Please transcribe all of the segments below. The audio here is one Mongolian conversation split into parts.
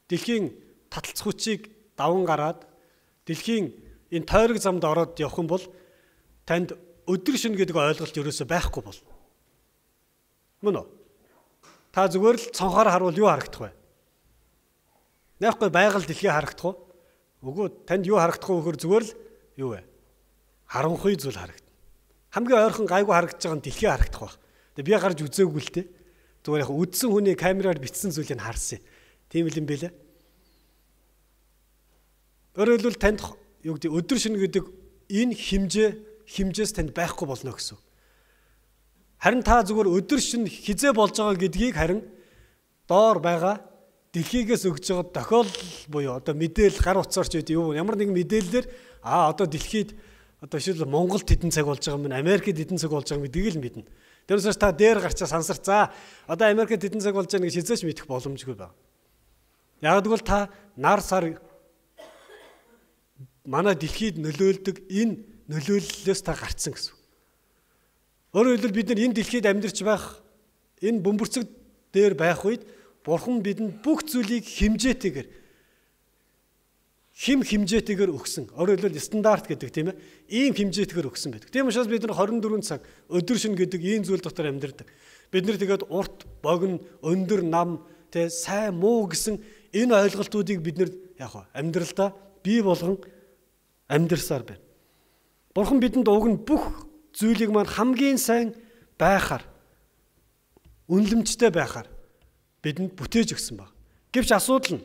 дэлхийн таталцах хүчийг даван гараад дэлхийн энэ тойрог замд ороод явах юм бол танд өдөр шөнө гэдэг ойлголт ерөөсөй байхгүй бол. Мөн үү? Та зүгээр л цонхоор харуул юу харагдах вэ? Яахгүй байгаль дэлхий харагдах уу? Үгүй танд юу харагдах вэ гэхээр зүгээр л юу вэ? Харанхуй зүйл харагдана. Хамгийн ойрхон гайгүй харагдаж байгаа нь дэлхий харагдах байх. Тэгээ би гарч үзээгүй л дээ. Зүгээр яг үдсэн хүний камераар бичсэн зүйлийг харсан. Тийм л юм бэлээ. Өөрөөр хэлбэл танд юу гэдэг өдөр шөнө гэдэг энэ хэмжээс танд байхгүй болно гэсэн. Харин та зүгээр өдөр шөнө хизээ болж байгаа гэдгийг харин доор байгаа дэлхийгээс өгж байгаа тохиолдол буюу одоо мэдээлэл гар утсаарч гэдэг юу ямар нэгэн мэдээллээр одоо дэлхийд одоо жишээл Монголд хэдэн цаг болж байгаа юм, Америкт хэдэн цаг болж байгаа юм гэдгийг л мэднэ. Тэрнээс та дээр гарчаа сансар за одоо Америкт хэдэн цаг болж байгаа гэж хизээч мэдэх боломжгүй байна. Яг тэгвэл та нар сар манай дэлхийд нөлөөлдөг энэ нөлөөллөөс та гарцсан гэсэн. Өөрөөр хэлбэл бид нар энэ дэлхийд амьдарч байх энэ бөмбөрцөг дээр байх үед Бурхан бидэнд бүх зүйлийг хэмжээтэйгээр хэмжээтэйгээр өгсөн. Өөрөөр хэлбэл стандарт гэдэг тийм ээ. Ийм хэмжээтэйгээр өгсөн байдаг. Тийм учраас бид нар 24 цаг өдөр шөнө гэдэг ийм зүйл дотор амьдардаг. Бид нар тэгээд урт, богино, өндөр, нам, тэ сайн, муу гэсэн энэ ойлголтуудыг бид нар яг амьдралдаа бий болгон амьдрсаар байна. Бурхан бидэнд уг нь бүх зүйлийг маань хамгийн сайн байхаар, үнэлэмжтэй байхаар бидэнд бүтээж өгсөн баг. Гэвч асуудал нь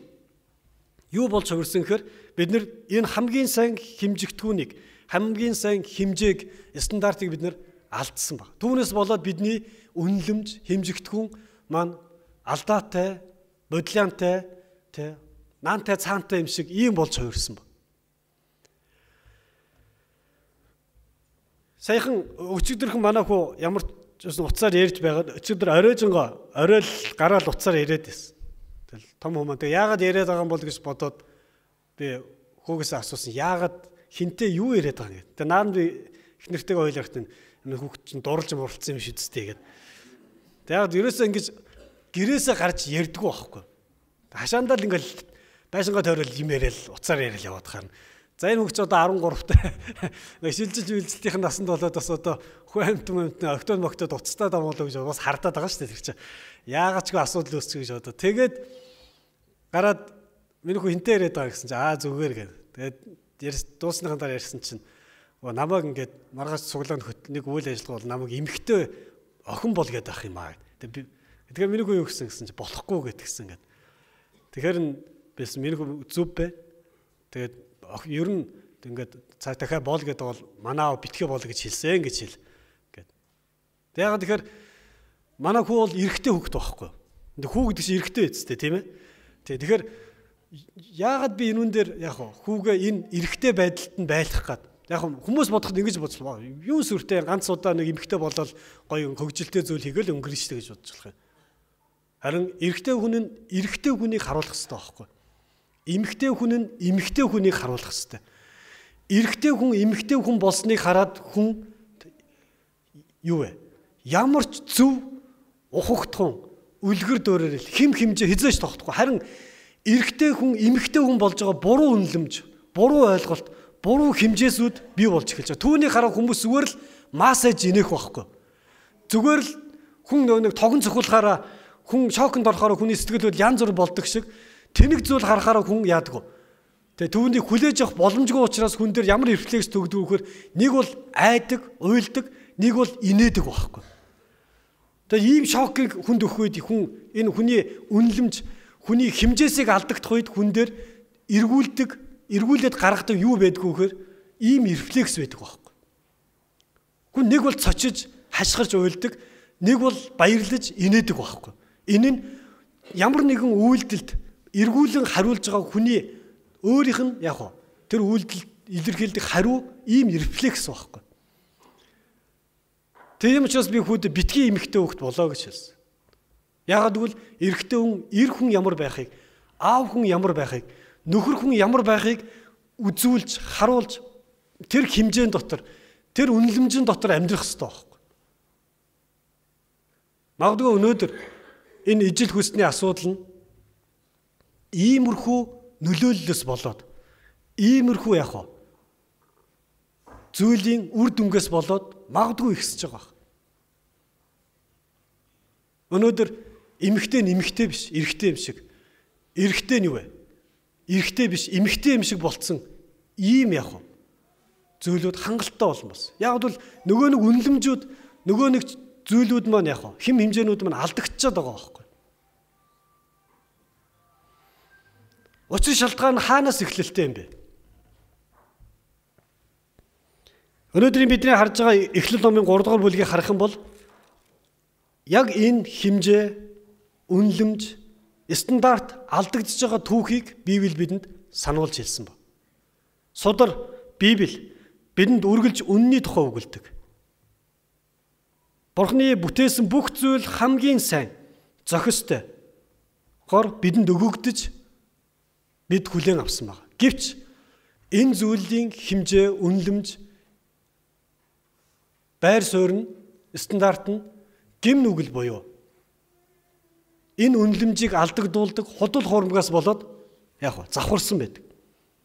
юу болж хувирсан гэхээр бид нар энэ хамгийн сайн хэмжигдэхүүнийг, хамгийн сайн хэмжээг, стандартыг бид нар алдсан баг. Түүнээс болоод бидний үнэлэмж, хэмжигдэхүүн маань алдаатай, бодлиантай, тэ наантай цаантай юм шиг ийм болж хувирсан баг. Саяхан өчигдөрхөн манай хүү ямар ч уцаар ярьж байгаад өчигдөр оройжонго орой л гараал уцаар яриад байсан. Тэгэл том хүмүүс тэг яагаад яриад байгаа юм бол гэж бодоод би хүүгээс асуусан. Яагаад хинтээ юу яриад байгаа юм гээд. Тэг наад би их нэртэйгээ ойлохт энэ хүүхд чинь дурлж муралцсан юм шиг үстэй гээд. Тэг яагаад ерөөсөө ингэж гэрээсээ гарч ярьдгүү байхгүй. Хашаандаа л ингээл байшингаа тойрол юм яриад уцаар яриад яваад хаа. За энэ хүүхд одоо 13-тай шилжилж үйлчлэлтийн насанд болоод бас одоо хүү амт октод моктод уцтаа дамуулаа гэж бас хардаад байгаа шүү дээ тэр чинь. Яагаад ч асуудал үүсчих гэж одоо. Тэгээд гараад миний хүү хинтээ яриад байгаа гэсэн чинь зүгээр гээд. Тэгээд дуусныхан дараа ярьсан чинь намайг ингээд маргааш цуглаанд нэг үйл ажиллагаа бол намайг эмхтэй охин бол гээд ах юм аа. Тэгэхээр миний хүү юу гэсэн чинь болохгүй гэдгсэн гээд. Тэгэхээр бис миний хүү зүв бэ. Тэгээд ер нь ингээд цаа дахиад боол гэдэг бол манаа битгий боол гэж хэлсэн гэж хэл гэд. Тэгээд тэгэхээр манай хүү бол эрэгтэй хүүхэд байхгүй. Хүү гэдэг чинь эрэгтэй эцтэй тийм ээ. Тэгэхээр яагаад би энүүн дээр яг хүүгээ энэ эрэгтэй байдалд нь байлгах гээд яг хүмүүс бодоход ингэж бодлоо. Юу сүртэй ганц удаа нэг эмэгтэй болол гоё хөгжилтэй зүйл хийгээл өнгөрнө шүү дээ гэж бодож болох юм. Харин эрэгтэй хүн нь эрэгтэй хүнийг харуулах хэрэгтэй байхгүй. Эмэгтэй хүн нь эмэгтэй хүнийг харуулах хэрэгтэй. Эрэгтэй хүн эмэгтэй хүн болсныг хараад хүн юу вэ? Ямар ч зөв ухагтхан үлгэр дөөрөөр хим хэмжээ хизээж тогтохгүй. Харин эрэгтэй хүн эмэгтэй хүн болж байгаа буруу үнэлэмж, буруу ойлголт, буруу хэмжээсүүд бий болж эхэлж байгаа. Түүнийг хараа хүмүүс зүгээр л маасаж инех байхгүй. Зүгээр л хүн нэг тогон цохиулахаараа хүн шоконд орохоор хүний сэтгэл хөдлөл янз бүр болдог шиг тэнэг зүйл харахаараа хүн яадаг. Тэгээ түүнийг хүлээж авах боломжгүй учраас хүн дээр ямар рефлекс төгдөг вөхөр нэг бол айдаг, уйлдаг, нэг бол инээдэг байхгүй. Тэгээ ийм шокыг хүнд өгөх үед хүн энэ хүний үнэлэмж, хүний хэмжээсийг алдагдах үед хүн дээр эргүүлээд гаргадаг юу байдгүй вөхөр ийм рефлекс байдаг байхгүй. Хүн нэг бол цочиж, хашгирч уйлдаг, нэг бол баярлаж инээдэг байхгүй. Энэ нь ямар нэгэн үйлдэлд эргүүлэн хариулж байгаа хүний өөрийнх нь яг тэр үйлдэл илэрхийлдэг хариу ийм рефлекс байхгүй. Тийм учраас би хүүд битгий эмэгтэй хөвгт болоо гэж хэлсэн. Яагаад гэвэл эрэгтэй хүн, эр хүн ямар байхыг, аав хүн ямар байхыг, нөхөр хүн ямар байхыг үзүүлж, харуулж тэр хэмжээний дотор, тэр үнэлэмжийн дотор амьдрах хэрэгтэй байхгүй. Магадгүй өнөөдөр энэ ижил хүсний асуудал нь иймэрхүү нөлөөллөөс болоод иймэрхүү яг хаа зүйлийн үр дүнгээс болоод магадгүй ихсэж байгаа. Өнөөдөр эмэгтэй нэмэгтэй биш, эрэгтэй юм шиг. Эрэгтэй нь юу вэ? Эрэгтэй биш, эмэгтэй юм шиг болцсон ийм яг хаа зүйлүүд хангалттай болмос. Яг бол нөгөө нэг үнэлэмжүүд, нөгөө нэг зүйлүүд маань яг хаа хэм хэмжээнүүд маань алдагдчихад байгаа байхгүй. Учир шалтгаан нь хаанаас эхлэлтэй юм бэ? Өнөөдөр бидний харж байгаа Эхлэл номын 3 дугаар бүлгийг харах юм бол яг энэ хэмжээ, үнэлэмж, стандарт алдагдж байгаа түүхийг Библи бидэнд сануулж хэлсэн ба. Судар Библи бидэнд үргэлж үнний тухай өгүүлдэг. Бурхны бүтээсэн бүх зүйл хамгийн сайн, зохистой гор бидэнд өгөгдөж бид хүлээн авсан байна. Гэвч энэ зүйлийн хэмжээ, үнэлэмж, байр суурь нь, стандарт нь гим нүгэл буюу энэ үнэлэмжийг алдагдуулдаг худал хуурмгаас болоод яг завхарсан байдаг.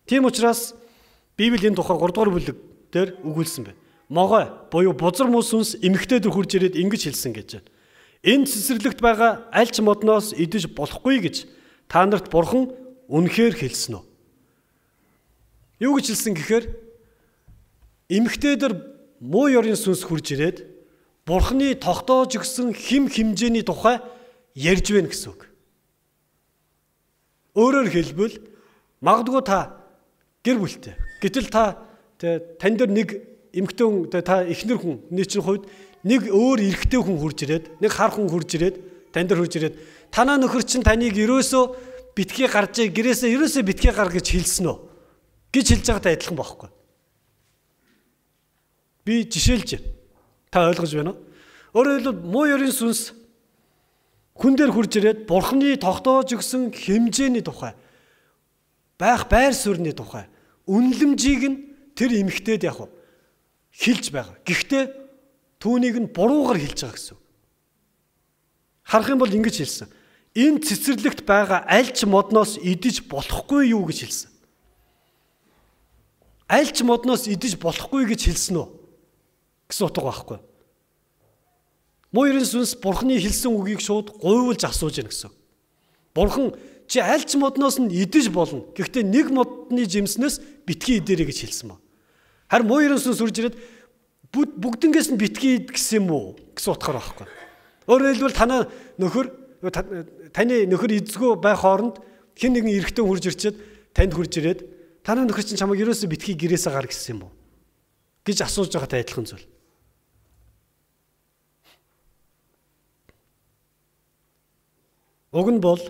Тийм учраас Библи энэ тухай 3 дугаар бүлэг дээр өгүүлсэн байна. Могой буюу бузар мөс сүнс эмэгтэйдэр хурж ирээд ингэж хэлсэн гэж байна. Энэ цэцэрлэгт байгаа аль ч модноос идэж болохгүй гэж та нарт Бурхан үнэхээр хэлсэн үү? Юу гэж хэлсэн гэхээр эмэгтэйдэр муу ёрын сүнс хурж ирээд Бурхны тогтоож өгсөн хэм хэмжээний тухай ярьж байна гэсэн үг. Өөрөөр хэлбэл магадгүй та гэр бүлтэй. Гэтэл та тань дээр нэг эмэгтэй хүн, та эхнэр хүний чинь хувьд нэг өөр эрэгтэй хүн хурж ирээд, нэг хар хүн хурж ирээд, тань дээр хурж ирээд танаа нөхөр чинь таныг ерөөсөө битгий гарч гэрээсээ ерөөсөө битгий гар гэж хэлсэн үү? Гэж хэлж байгаатай адилхан байхгүй. Би жишээлж байна. Та ойлгож байна уу? Өөрөөр хэлбэл муу ёрын сүнс хүн дээр хурж ирээд Бурхны тогтоож өгсөн хэмжээний тухай, байх байр суурьны тухай, үнэлэмжийг нь тэр эмэгтэйд яг хэлж байгаа. Гэхдээ түүнийг нь буруугаар хэлж байгаа гэсэн. Харах юм бол ингэж хэлсэн. Энэ цэцэрлэгт байгаа аль ч модноос идэж болохгүй юу гэж хэлсэн. Аль ч модноос идэж болохгүй гэж хэлсэн үү? Гэсэн утга байхгүй. Муу ёрын сүнс Бурхны хэлсэн үгийг шууд гуйвуулж асууж яана гэсэн. Бурхан чи аль ч модноос нь идэж болно. Гэхдээ нэг модны жимснээс битгий идэрэй гэж хэлсэн ба. Харин муу ёрын сүнс үрж ирээд бүгднгээс нь битгий ид гэсэн юм уу? Гэсэн утгаар байхгүй. Өөрөөр хэлбэл таны нөхөр эзгүй байх хооронд хэн нэгэн эрэгтэй хурж ирчээд танд хурж ирээд танаа нөхөр чинь чамайг ерөөсөө битгий гэрээсээ гар гэсэн юм уу? Гэж асууж байгаатай адилхан зүйл. Уг нь бол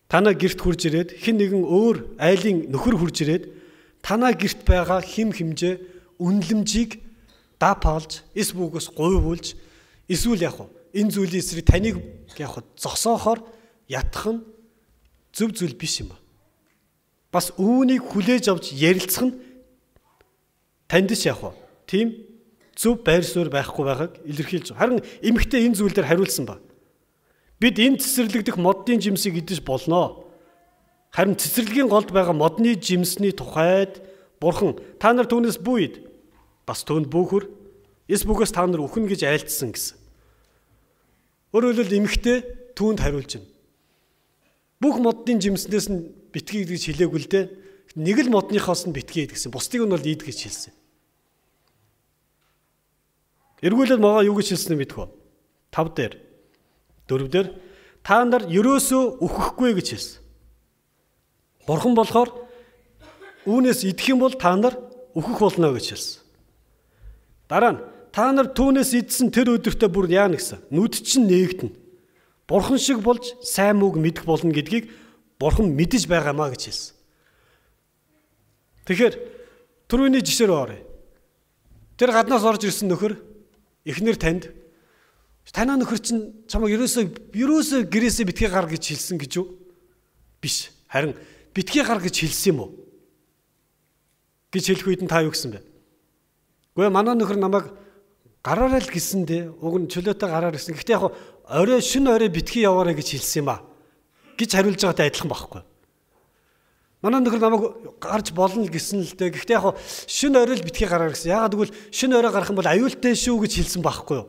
танаа гэрт хурж ирээд хэн нэгэн өөр айлын нөхөр хурж ирээд танаа гэрт байгаа хэм хэмжээ, үнэлэмжийг даапаалж, эс бүгээс гуйвуулж, эсвэл яг энэ зүйлийн эсрэг таныг яг зогсоохоор ятгах нь зөв зүйл биш юм ба. Бас үүнийг хүлээж авч ярилцах нь танд ч яг тийм зөв байр суурь байхгүй байгааг илэрхийлж байна. Харин эмэгтэй энэ зүйл дээр хариулсан ба. Бид энэ цэцэрлэгдэх модны жимсийг идэж болно. Харин цэцэрлэгийн голд байгаа модны жимсний тухайд Бурхан та нар түүнээс бүйд. Бас түүнд бөөхөр эс бүгээс та нар үхэн гэж айлтсан гэсэн. Өөрөөр хэлбэл эмэгтэй түүнд хариулж байна. Бүх модны жимснээс нь битгий гэж хэлээгүй л дээ. Нэг л модныхоос нь битгий гэсэн. Бусдыг нь бол ид гэж хэлсэн. Эргүүлээд магаа юу гэж хэлсэн мэдэх вэ? 5 дээр 4 дээр та нар ерөөсөө үхэхгүй гэж хэлсэн. Бурхан болохоор үүнээс идэх юм бол та нар үхэх болно гэж хэлсэн. Дараа нь та нар түүнээс идсэн тэр өдөртөө бүр яана гэсэн. Нүд чинь нээгдэнэ. Бурхан шиг болж сайн мууг мэдэх болно гэдгийг Бурхан мэдэж байгаамаа гэж хэлсэн. Тэгэхээр түрүүний жишээ рүү оръё. Тэр гаднаас орж ирсэн нөхөр эхнэр танд танаа нөхөр чинь чамайг ерөөсөө гэрээсээ битгий гар гэж хэлсэн гэж юу? Биш. Харин битгий гар гэж хэлсэн юм уу? Гэж хэлэх үед нь та юу гэсэн бэ? Гэхдээ манай нөхөр намайг гараарай л гэсэндээ уг нь чөлөөтэй гараар гэсэн. Гэхдээ яг орой шин орой битгий яваарай гэж хэлсэн юм аа гэж хариулж байгаатай адилхан байхгүй. Манай нөхөр намайг гарч болно гэсэн л дээ. Гэхдээ яг шинэ орой л битгий гараа гэсэн. Яагаад гэвэл шинэ орой гарах юм бол аюултай шүү гэж хэлсэн байхгүй юу?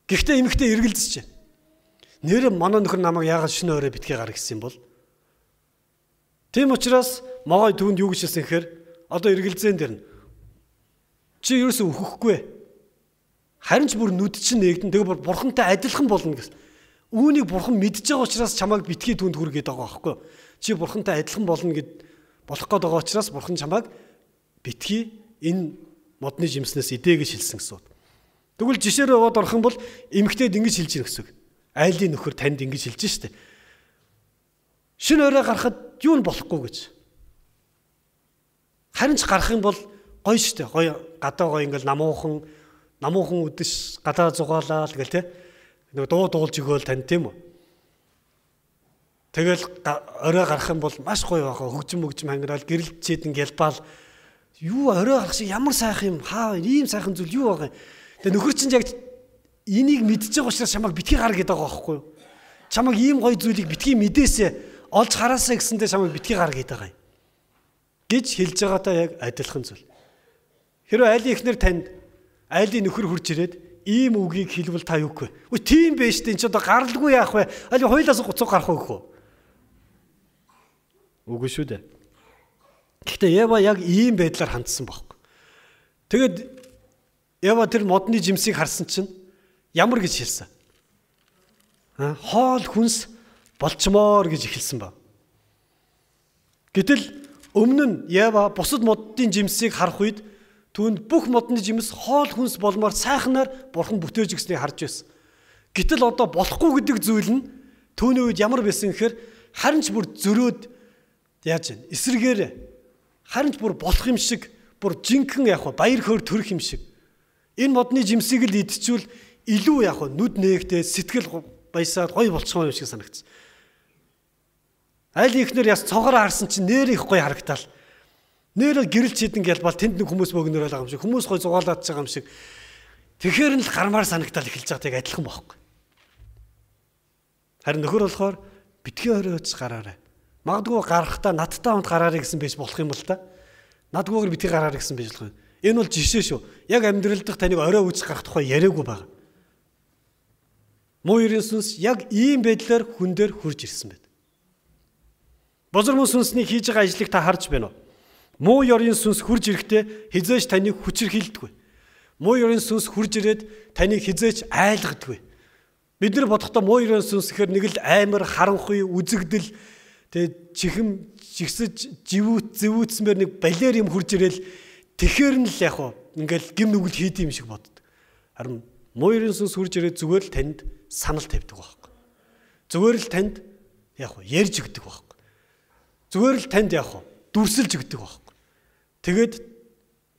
Гэхдээ эмэгтэй эргэлзэж байна. Нэр манай нөхөр намайг яагаад шинэ орой битгий гараа гэсэн юм бол? Тийм учраас могой түүнд юу гэж хэлсэн гэхээр одоо эргэлзэн дээр нь чи ерөөсөө өөхөхгүй. Харин ч бүр нүд чинь нэгдэн тэгээ бурхантай адилхан болно гэсэн. Үүнийг бурхан мэдж байгаа учраас чамайг битгий түнд хүргээд байгаа байхгүй юу? Чи бурхантай адилхан болно гэд болох гээд байгаа учраас бурхан чамайг битгий энэ модны жимснээс идэ гэж хэлсэн гэсэн. Тэгвэл жишээр яваад орох юм бол эмэгтэйд ингэж хэлж ирэх гэсэн. Айлын нөхөр танд ингэж хэлж штэ. Шинэ орой гарахад юу нь болохгүй гэж. Харин ч гарах юм бол гоё штэ. Гоё гадаа гоё ингээл намуухан үдэш гадаа зугаалаа л гэл те. Нэг дуу дуулж өгөөл тань тийм үү. Тэгэл орой гарах юм бол маш гоё байхаа хөгжим хангираал гэрэлцээд ингээл юу орой гарах шиг ямар сайхан юм хаа ийм сайхан зүйл юу байгаа юм. Тэгээ нөхөр чинь яг энийг мэдж байгаа учраас чамайг битгий гар гэдэг байгаа байхгүй юу? Чамайг ийм гоё зүйлийг битгий мэдээсээ олж хараасаа гэсэндээ чамайг битгий гар гэдэг байгаа юм. Гэж хэлж байгаатай яг адилхан зүйл. Хэрэв айлын эхнэр танд айлын нөхөр хурж ирээд ийм үгийг хэлвэл та юугүй. Үгүй тийм байж тэн чи одоо гарлгүй яах вэ? Айлын хоёлаас гоцоо гарах уу? Үгүй шүү дээ. Гэхдээ Ева яг ийм байдлаар хандсан байхгүй. Тэгэд Ева тэр модны жимсийг харсан чинь ямар гэж хэлсэн? Хоол хүнс болчмоор гэж эхэлсэн ба. Гэтэл өмнө нь Ева бусад модны жимсийг харах үед түүнд бүх модны жимс хоол хүнс болмоор сайхнаар бурхан бүтээж өгснийг харж байсан. Гэтэл одоо болохгүй гэдэг зүйл нь түүний үед ямар байсан гэхээр харин ч бүр зөрөөд яаж вэ? Эсрэгээр харин ч бүр болох юм шиг бүр жинхэнэ яг баяр хөөр төрөх юм шиг. Энэ модны жимсийг л идчихвэл илүү яг нүд нээгдээ сэтгэл баясаад гоё болчихсон юм шиг санагдсан. Айл ихнэр яс цогоор харсан чинь нэр их гоё харагтаал. Нэр гэрэл чийдэн гэлбал тэнд нэг хүмүүс бөгнөр байгаа юм шиг хүмүүс гоё зугаалаад байгаа юм шиг. Тэгэхээр нь л гармаар санагтаал эхэлж байгаа тийг адилхан байхгүй. Харин нөхөр болохоор битгий оройч гараарай. Магадгүй гарахтаа надтай хамт гараарай гэсэн байж болох юм бол та. Надгүйгээр битгий гараарай гэсэн байж болох юм. Энэ бол жишээ шүү. Яг амьдрал дах таныг орой үүсэх гарах тухай яриаггүй байгаа. Муу ерийн сүнс яг ийм байдлаар хүн дээр хурж ирсэн байд. Бозор мөн сүнсний хийж байгаа ажлыг та харж байна уу? Муу ерийн сүнс хурж ирэхдээ хизээч таныг хүчрхийлдэггүй. Муу ерийн сүнс хурж ирээд таныг хизээч айлгадаггүй. Бид нар бодохдоо муу ерийн сүнс гэхээр нэг л аймар харанхуй үзэгдэл тэгээ чихэм жигсэж зэвүүцсмээр нэг балер юм хурж ирээл тэгэхээр нь л яг уу ингээл гим нүгэл хийд юм шиг боддог. Харин муу ерийн сүнс хурж ирээд зүгээр л танд санал тавьдаг байхгүй. Зүгээр л танд яг уу ярьж өгдөг байхгүй. Зүгээр л танд яг уу дүрсэлж өгдөг байхгүй. Тэгээд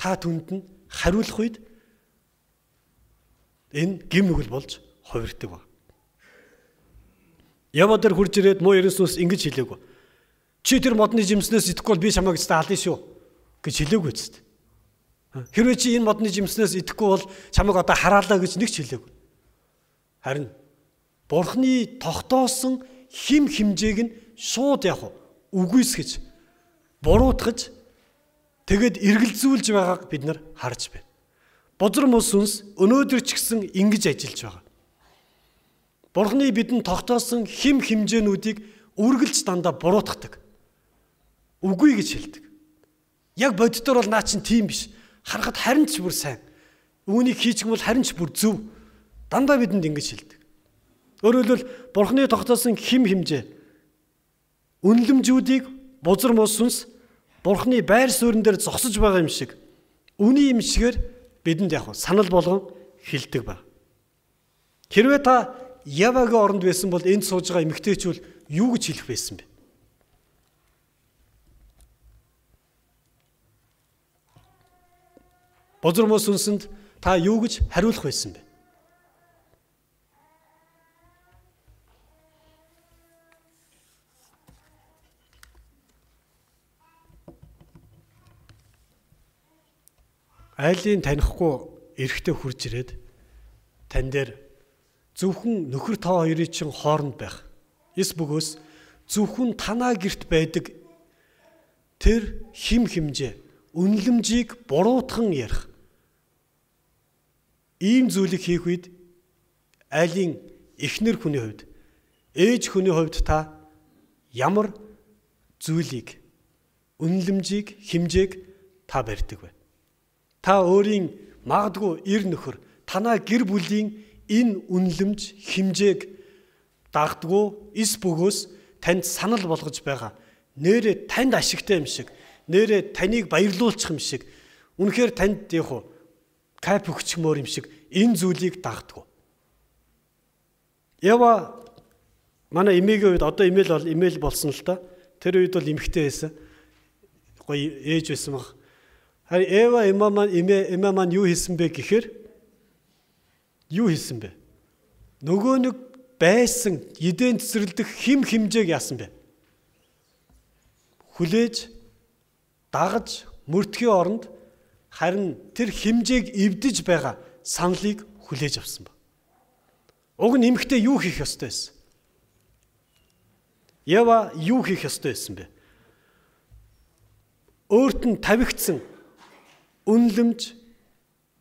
та түнд нь хариулах үед энэ гим нүгэл болж хувирдаг ба. Ява дээр хурж ирээд муу ерийн сүнс ингэж хэлээгүү. Чи тэр модны жимснээс идэхгүй бол би чамайг зөв алын шүү гэж хэлээгүй зү. Хэрвээ чи энэ модны жимснээс идэхгүй бол чамайг одоо хараалаа гэж нэг ч хэлээгүй. Харин Бурхны тогтоосон хим хэмжээг нь шууд яг үгүйсгэж буруутгаж тэгэд эргэлзүүлж байгааг бид нар харж байна. Бозор мөн сүнс өнөөдөр ч гэсэн ингэж ажиллаж байгаа. Бурхны бидэнд тогтоосон хим хэмжээнүүдийг үргэлж дандаа буруутгадаг. Үгүй гэж хэлдэг. Яг боддоор бол наа чин тийм биш. Харахад харин ч бүр сайн. Үүнийг хийчих юм бол харин ч бүр зөв. Дандаа бидэнд ингэж хэлдэг. Өөрөөр хэлбэл Бурхны тогтоосон хим хэмжээ үнэлэмжүүдийг бузар мос сүнс Бурхны байр суурин дээр зогсож байгаа юм шиг үний юм шигээр бидэнд яг санал болгон хэлдэг ба. Хэрвээ та Явагийн оронд байсан бол энд сууж байгаа эмэгтэйчүүл юу гэж хэлэх байсан бэ? Бозор мос сүнсэнд та юу гэж хариулах байсан бэ? Айлын танихгүй эрэгтэй хурж ирээд тань дээр зөвхөн нөхөр та хоёрын чинь хооронд байх эс бөгөөс зөвхөн танаа гэрт байдаг тэр хим химжээ, үнэлэмжийг буруутхан ярих. Ийм зүйлийг хийх үед айлын эхнэр хүний хувьд, ээж хүний хувьд та ямар зүйлийг, үнэлэмжийг, химжээг та барьдаг вэ? Та өөрийн магадгүй эр нөхөр, танаа гэр бүлийн энэ үнэлэмж, химжээг дагдгуу эс бөгөөс танд санал болгож байгаа. Нээрээ танд ашигтай юм шиг, нээрээ таныг баярлуулчих юм шиг, үнэхээр танд кайф өгчмөр юм шиг энэ зүйлийг дагдгуу. Ева манай эмээгийн үед одоо имэйл болсон л та. Тэр үед бол эмэгтэй байсан. Гоё ээж байсан баг. Харин Ева эмээ маань юу хийсэн бэ гэхээр юу хийсэн бэ? Нөгөө нэг байсан эдэн цэцэрлэх хим химжээг яасан бэ? Хүлээж дагаж мөрдхийн оронд харин тэр химжээг эвдэж байгаа саналыг хүлээж авсан ба. Уг нь эмэгтэй юу хийх ёстой байсан? Ева юу хийх ёстой байсан бэ? Өөрт нь тавигдсан үнэлэмж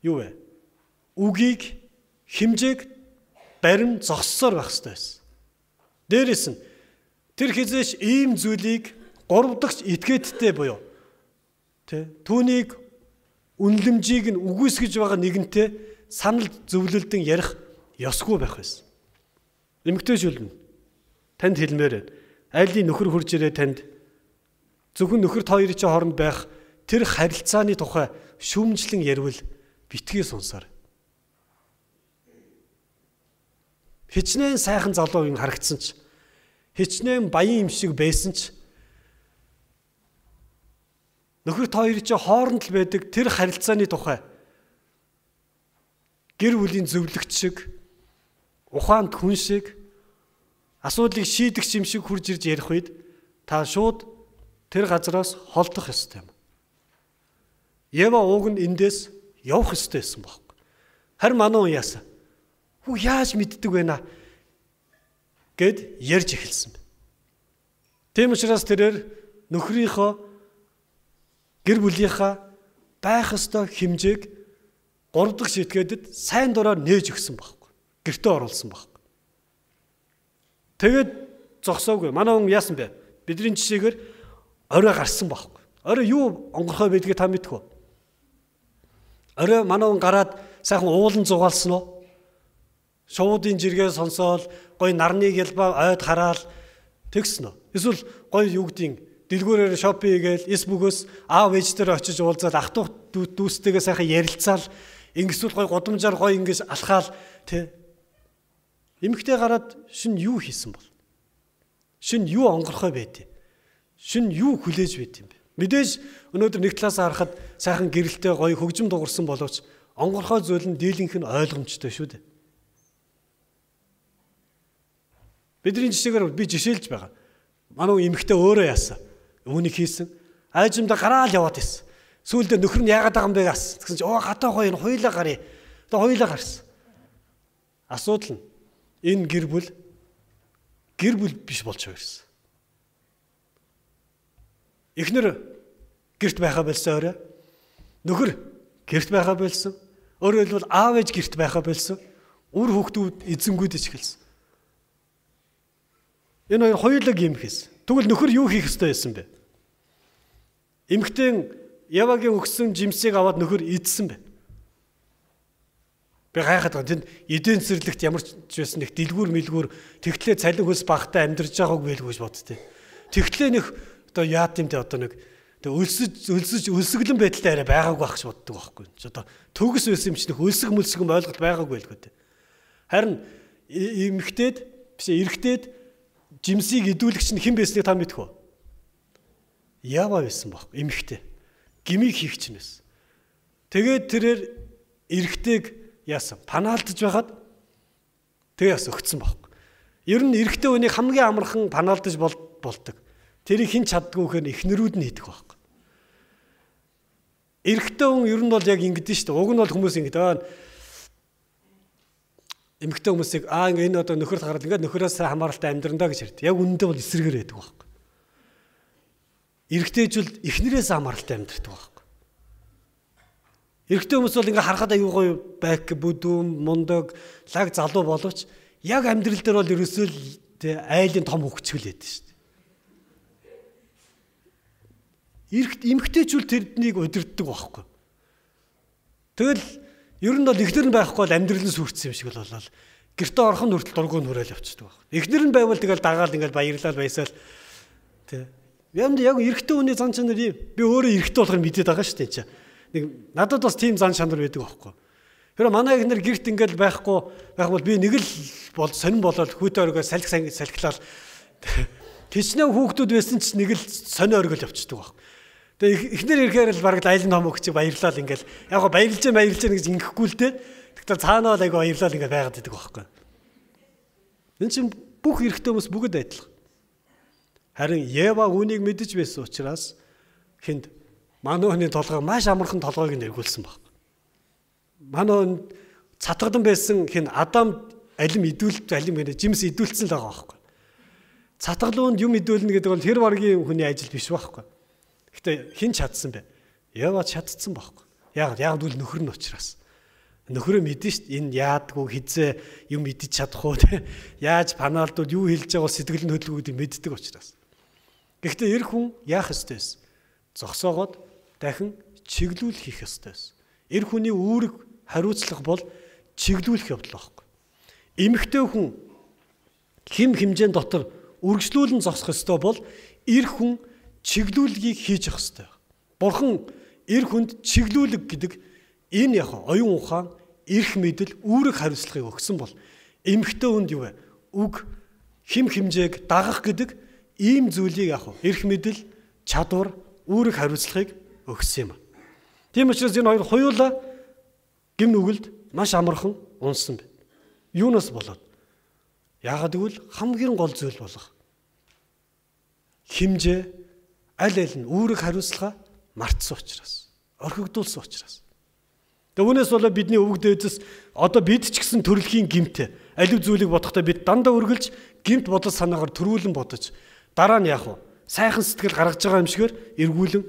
юу вэ? Үгийг, химжээг барин зогссоор байх ёстой байсан. Дээрээс нь тэр хизээш ийм зүйлийг гуравдагч этгээдтэй буюу түүнийг үнэлэмжийг нь үгүйсгэж байгаа нэгэнтэй санал зөвлөлдөн ярих ёсгүй байх байсан. Эмэгтэй шүлмэн танд хэлмээр байна. Айлын нөхөр хурж ирээ танд зөвхөн нөхөрт хоёрын чинь хооронд байх тэр харилцааны тухай шүүмжлэн ярил битгий сонсоор. Хичнээн сайхан залуу юм харагдсан ч, хичнээн баян юм шиг байсан ч нөхөрт хоёрын чинь хооронд л байдаг тэр харилцааны тухай гэр бүлийн зөвлөгч шиг, ухаанд хүн шиг, асуудлыг шийдэх юм шиг хурж ирж ярих үед та шууд тэр газараас холдох ёстой юм. Ева уг нь эндээс явах ёстой байсан байхгүй. Харин манай хүн яасан? Хүү яаж мэддэг вэ наа гэд ярьж эхэлсэн. Тийм учраас тэрээр нөхрийнхөө гэр бүлийнхаа байх ёстой хэмжээг 3 дахь шитгээдэд сайн дураар нээж өгсөн байхгүй. Гэртээ оруулсан байхгүй. Тэгээд зогсоогүй. Манай хүн яасан бэ? Бидний жишээгээр орой гарсан байхгүй. Орой юу онгорхой байдгийг та мэдэх үү? Орой манай хүн гараад сайхан уулан зугаалсан уу? Шуудын жиргээ сонсоол, гой нарны гэлбаа ойд хараал тэгсэн үү? Эсвэл гой юу гэдгийг дэлгүүрээр шопинг хийгээл эс бөгөөс аав ээжтэй очиж уулзаад ах トゥ дүүстэйгээ сайхан ярилцаал ингэсүүл гой гудамжаар гой ингэж алхаал эмэгтэй гараад шин юу хийсэн бол? Шин юу онгорхой байдیں۔ Шин юу хүлээж байд юм бэ? Мэдээж өнөөдөр нэг талаас харахад сайхан гэрэлтэй гоё хөгжим дуурсан боловч онгорхой зүйл нь дийлэнх нь ойлгомжтой шүү дээ. Бидний жишээгээр би жишээлж байгаа. Манай эмэгтэй өөрөө яасан. Үүнийг хийсэн. Айжимда гараал яваад ирсэн. Сүүлдээ нөхөр нь яагаад байгаа юм бэ гас. Тэгсэн чи гадаа хоёр хоёлаа гарыг. Тэгээ хоёлаа гарсан. Асуудал нь энэ гэр бүл биш болчихоо ирсэн. Эхнэр гэрт байхаа болсон орой. Нөхөр гэрт байхаа болсон. Өөрөөр хэлбэл аав ээж гэрт байхаа болсон. Үр хүүхдүүд эзэнгүүдэж эхэлсэн. Энэ хоёр хоёулаа юм хийсэн. Тэгвэл нөхөр юу хийх ёстой байсан бэ? Эмэгтэй Явагийн өгсөн жимсийг аваад нөхөр идсэн бэ. Би гайхаад байгаа. Тэнд эдийн цэцэрлэгт ямар ч байсан нэг дэлгүүр мэлгүүр тэгтлээ цалин хөлс багтаа амьдарч байгааг байлгүй гэж боддتي. Тэгтлээ нэг одоо яад юм те одоо нэг өлсөглөн байдалтай арай байгаагүй байх гэж боддог байхгүй. Одоо төгс байсан юм чи нэг өлсөг мөлсгөн ойлголт байгаагүй байлгүй те. Харин эмэгтэйд биш эрэгтэйд жимсийг идүүлэгч нь хэн байсныг та мэдэх үү? Ява байсан баг эмэгтэй. Гимиг хийх чинь байсан. Тэгээд тэрээр эрэгтэйг яасан? Панаалдж байхад тэгээс өгцөн баг. Ер нь эрэгтэй хүнийг хамгийн амархан панаалдж болдог. Тэрийг хэн чаддгүй гэхээр эхнэрүүд нь хийдэг баг. Эрэгтэй хүн ер нь бол яг ингэдэж шүү дээ. Уг нь бол хүмүүс ингэдэг. эмэгтэй хүмүүсийг ингээ энэ одоо нөхөрт гараад ингээд нөхөрөөс хамааралтай амьдрандаа гэж ярьд. Яг үнэндээ бол эсрэгээр байдаг байхгүй. Эрэгтэйчүүд эхнэрээс хамааралтай амьдрдаг байхгүй. Эрэгтэй хүмүүс бол ингээ харахад аюу гоё байк бүдүүн мундаг лаг залуу боловч яг амьдрал дээр бол ерөөсөө л айлын том хөвгцөл байдаг шүү дээ. Эмэгтэйчүүд тэрднийг удирддаг байхгүй. Тэгэл ер нь бол эхнэр нь байхгүй бол амьдрал нь сүрцсэн юм шиг болол гэртээ орхон хүртэл дургуун хүрээл явчихдаг байх. Эхнэр нь байвал тэгэл дагаал ингээл баярлал баясаал тий. Яг эрэгтэй хүний зан чанар би өөрөө эрэгтэй болохыг мэдээд байгаа шүү дээ. Нэг надад бас тийм зан чанар байдаг байхгүй. Тэр манай эхнэр гэрт ингээл байхгүй бол би нэг л бол сонирн болоод хүүтэй өргөө салхилал тийчнээ хүүхдүүд байсан ч нэг л сонио өргөл явчихдаг байх. Тэгээ эхнэр ирэхээр л бараг айлын том өгч баярлал ингээл яг баярлж гэж ингэхгүй л дээ. Тэгтэл цаанаа л айгаа баярлал ингээд байгаад байдаг байхгүй. Энэ чинь бүх эрэгтэй хүмүүс бүгд адилхан. Харин Ева үүнийг мэдэж байсан учраас хинд Манохны толгой маш амархан толгойг нь эргүүлсэн баг. Манох цатгадан байсан хин Адам алим жимс идүүлсэн л байгаа байхгүй. Цатгалуунд юм идүүлнэ гэдэг бол тэр баргийн хүний ажил биш байхгүй. Гэтэ хин чадсан бэ? Яагаад чадсан байхгүй? Яг үл нөхөр нь учраас. Нөхрөө мэдэн шүү дээ. Энэ яадгүй хизээ юм идэж чадах уу те. Яаж панаалдууд юу хэлж байгаа сэтгэл нь хөдөлгөөдийг мэддэг учраас. Гэхдээ эр хүн яах ёстой вэ? Зогсоогоод дахин чиглүүл хийх ёстой вэ? Эр хүний үүрэг хариуцлага бол чиглүүлэх явдал байхгүй. Эмэгтэй хүн хим хэмжээнд дотор үргэлжлүүлэн зогсох ёстой бол эр хүн чиглүүлгийг хийж явах ёстой. Бурхан эр хүнд чиглүүлэг гэдэг энэ яг оюун ухаан, эрх мэдэл, үүрэг хариуцлагыг өгсөн бол эмэгтэй хүнд юу вэ? Үг, хим хэмжээг дагах гэдэг ийм зүйлийг яг эрх мэдэл, чадвар, үүрэг хариуцлагыг өгсөн юм. Тийм учраас энэ хоёр хоёулаа гим нүгэлд маш амархан унсан байна. Юунаас болоод? Яагаад гэвэл хамгийн гол зүйл болох химжээ аль нь үүрэг хариуцлага мартсан учраас, орхигдуулсан учраас. Тэгээ үүнээс болоод бидний өвөг дээдэс одоо бид ч гэсэн төрөлхийн гимт алив зүйлийг бодохдоо бид дандаа үргэлж гимт бодол санаагаар төрүүлэн бодож дараа нь яг сайхан сэтгэл гаргаж байгаа юм шигээр эргүүлэн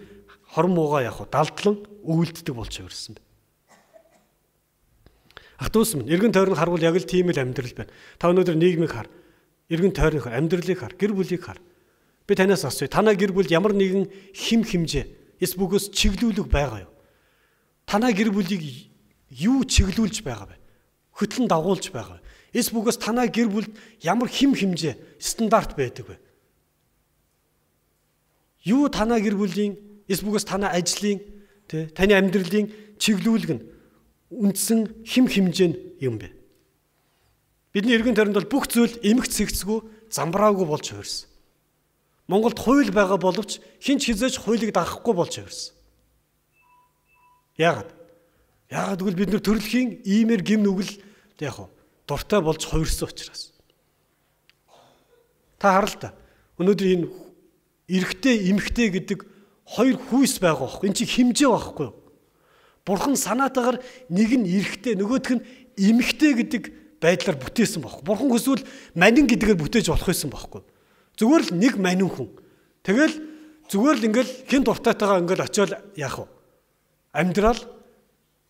хорон муугаа яг далдлан үйлддэг болж явсан байна. Ах дүүс минь эргэн тойрон харвал яг л тийм л амьдрал байна. Та өнөөдөр нийгмийг хар, эргэн тойрных амьдралыг хар, гэр бүлийг хар. Би танаас асууя. Танай гэр бүлд ямар нэгэн хим хэмжээ эсбүгөөс чиглүүлэг байгаа юу? Танай гэр бүлийг юу чиглүүлж байгаа вэ? Хөтлөн дагуулж байгаа. Эсбүгөөс танай гэр бүлд ямар хим хэмжээ стандарт байдаг вэ? Юу танай гэр бүлийн эсбүгөөс танай ажлын таны амьдралын чиглүүлэг нь үндсэн хим хэмжээ нь юм бэ? Бидний эргэн тойронд бол бүх зүйл эмгц сэгцгүй замбраагүй болж хувирсан. Монголд хууль байгаа боловч хинч хизээж хуулийг дагахгүй болж хувирсан. Яагаад гэвэл бид нар төрөлхийн иймэр гим нүгэл яг дуртай болж хувирсан учраас. Та харал та. Өнөөдөр энэ эрэгтэй эмэгтэй гэдэг хоёр хүйс байгаа байхгүй. Энд чинь хэмжээ байхгүй юу? Бурхан санаатаагаар нэг нь эрэгтэй, нөгөөх нь эмэгтэй гэдэг байдлаар бүтээсэн байхгүй. Бурхан хүсвэл манин гэдгээр бүтээж болох байсан байхгүй. Зүгээр л нэг манин хүн. Тэгэл зүгээр л ингээл хин дуртайтайгаа ингээл очиод яах вэ? Амьдрал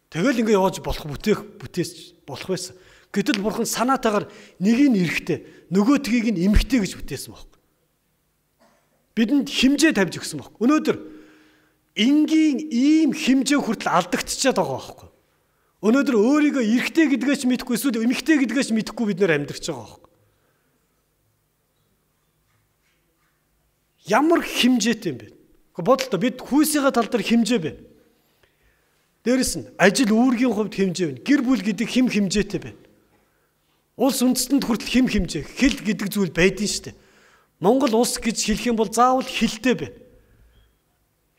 тэгэл ингээ явж болох бүтээс болох байсан. Гэтэл бурхан санаатаагаар нэгийг нь эрэгтэй, нөгөөдгийг нь эмэгтэй гэж бүтээсэн байхгүй. Бидэнд хэмжээ тавьж өгсөн байхгүй. Өнөөдөр энгийн ийм хэмжээ хүртэл алдагдчихад байгаа байхгүй. Өнөөдөр өөрийгөө эрэгтэй гэдгээ ч мэдэхгүй эсвэл эмэгтэй гэдгээ ч мэдэхгүй бид нэр амьдарч байгаа байхгүй. Ямар хэмжээтэй юм бэ? Бодлоо бид хүйсийн тал дээр хэмжээ байна. Дээрэс нь ажил үүргийн хувьд хэмжээ байна. Гэр бүл гэдэг хим хэмжээтэй байна. Улс үндэстэнд хүртэл хим хэмжээ, хэл гэдэг зүйл байдэн штэ. Монгол улс гэж хэлэх юм бол заавал хэлтэй байна.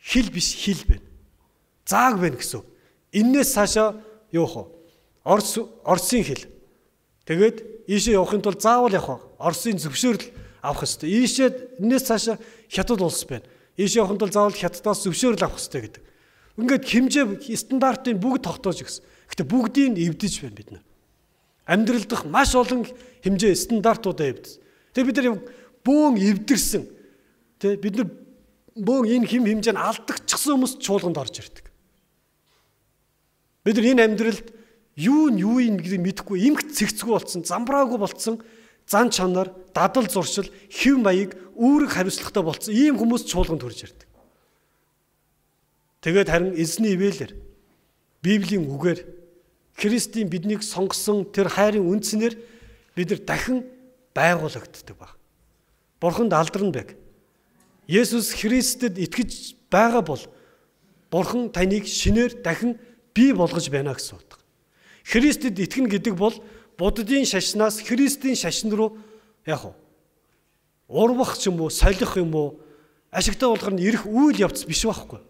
Хэл биш хэл байна. Зааг байна гэсэн. Иннээс цаашаа юу вэ? Орсын хэл. Тэгээд ийшээ явахын тулд заавал явах. Орсын зөвшөөрөл авах хэрэгтэй. Ийшээ энэс цаашаа хятад улс байна. Ийшээ явахын тулд заавал хятадаас зөвшөөрөл авах хэрэгтэй гэдэг. Ингээд хэмжээ стандартыг бүгд тогтоож өгсөн. Гэтэ бүгдийг эвдэж байна бид нар. Амьдрал дах маш олон хэмжээ стандартуудаа эвдсэн. Тэгээ бид нар бөөн эвдэрсэн. Тэ бид нар бөөн энэ хэмжээнд алдагчсан хүмүүс чуулганд орж ирдэг. Бид нар энэ амьдралд юу гэдгийг мэдэхгүй, эмгт цэгцгүй болсон, замбраагүй болсон, зан чанар, дадал зуршил, хэв маяг, үүрэг хариуцлагатай болсон ийм хүмүүс чуулганд хүрж ирдэг. Тэгээд харин эзний ивэлэр Библийн үгээр Христийн биднийг сонгосон тэр хайрын үндснээр бид нар дахин байгуулагддаг баг. Бурханд алдарна бэг. Есүс Христэд итгэж байгаа бол Бурхан таныг шинээр дахин бий болгож байна гэсэн утга. Христэд итгэнэ гэдэг бол буддын шашнаас Христийн шашин руу урвах ч юм уу, солих юм уу, ашигтай болгоход ирэх үйл явц биш байхгүй.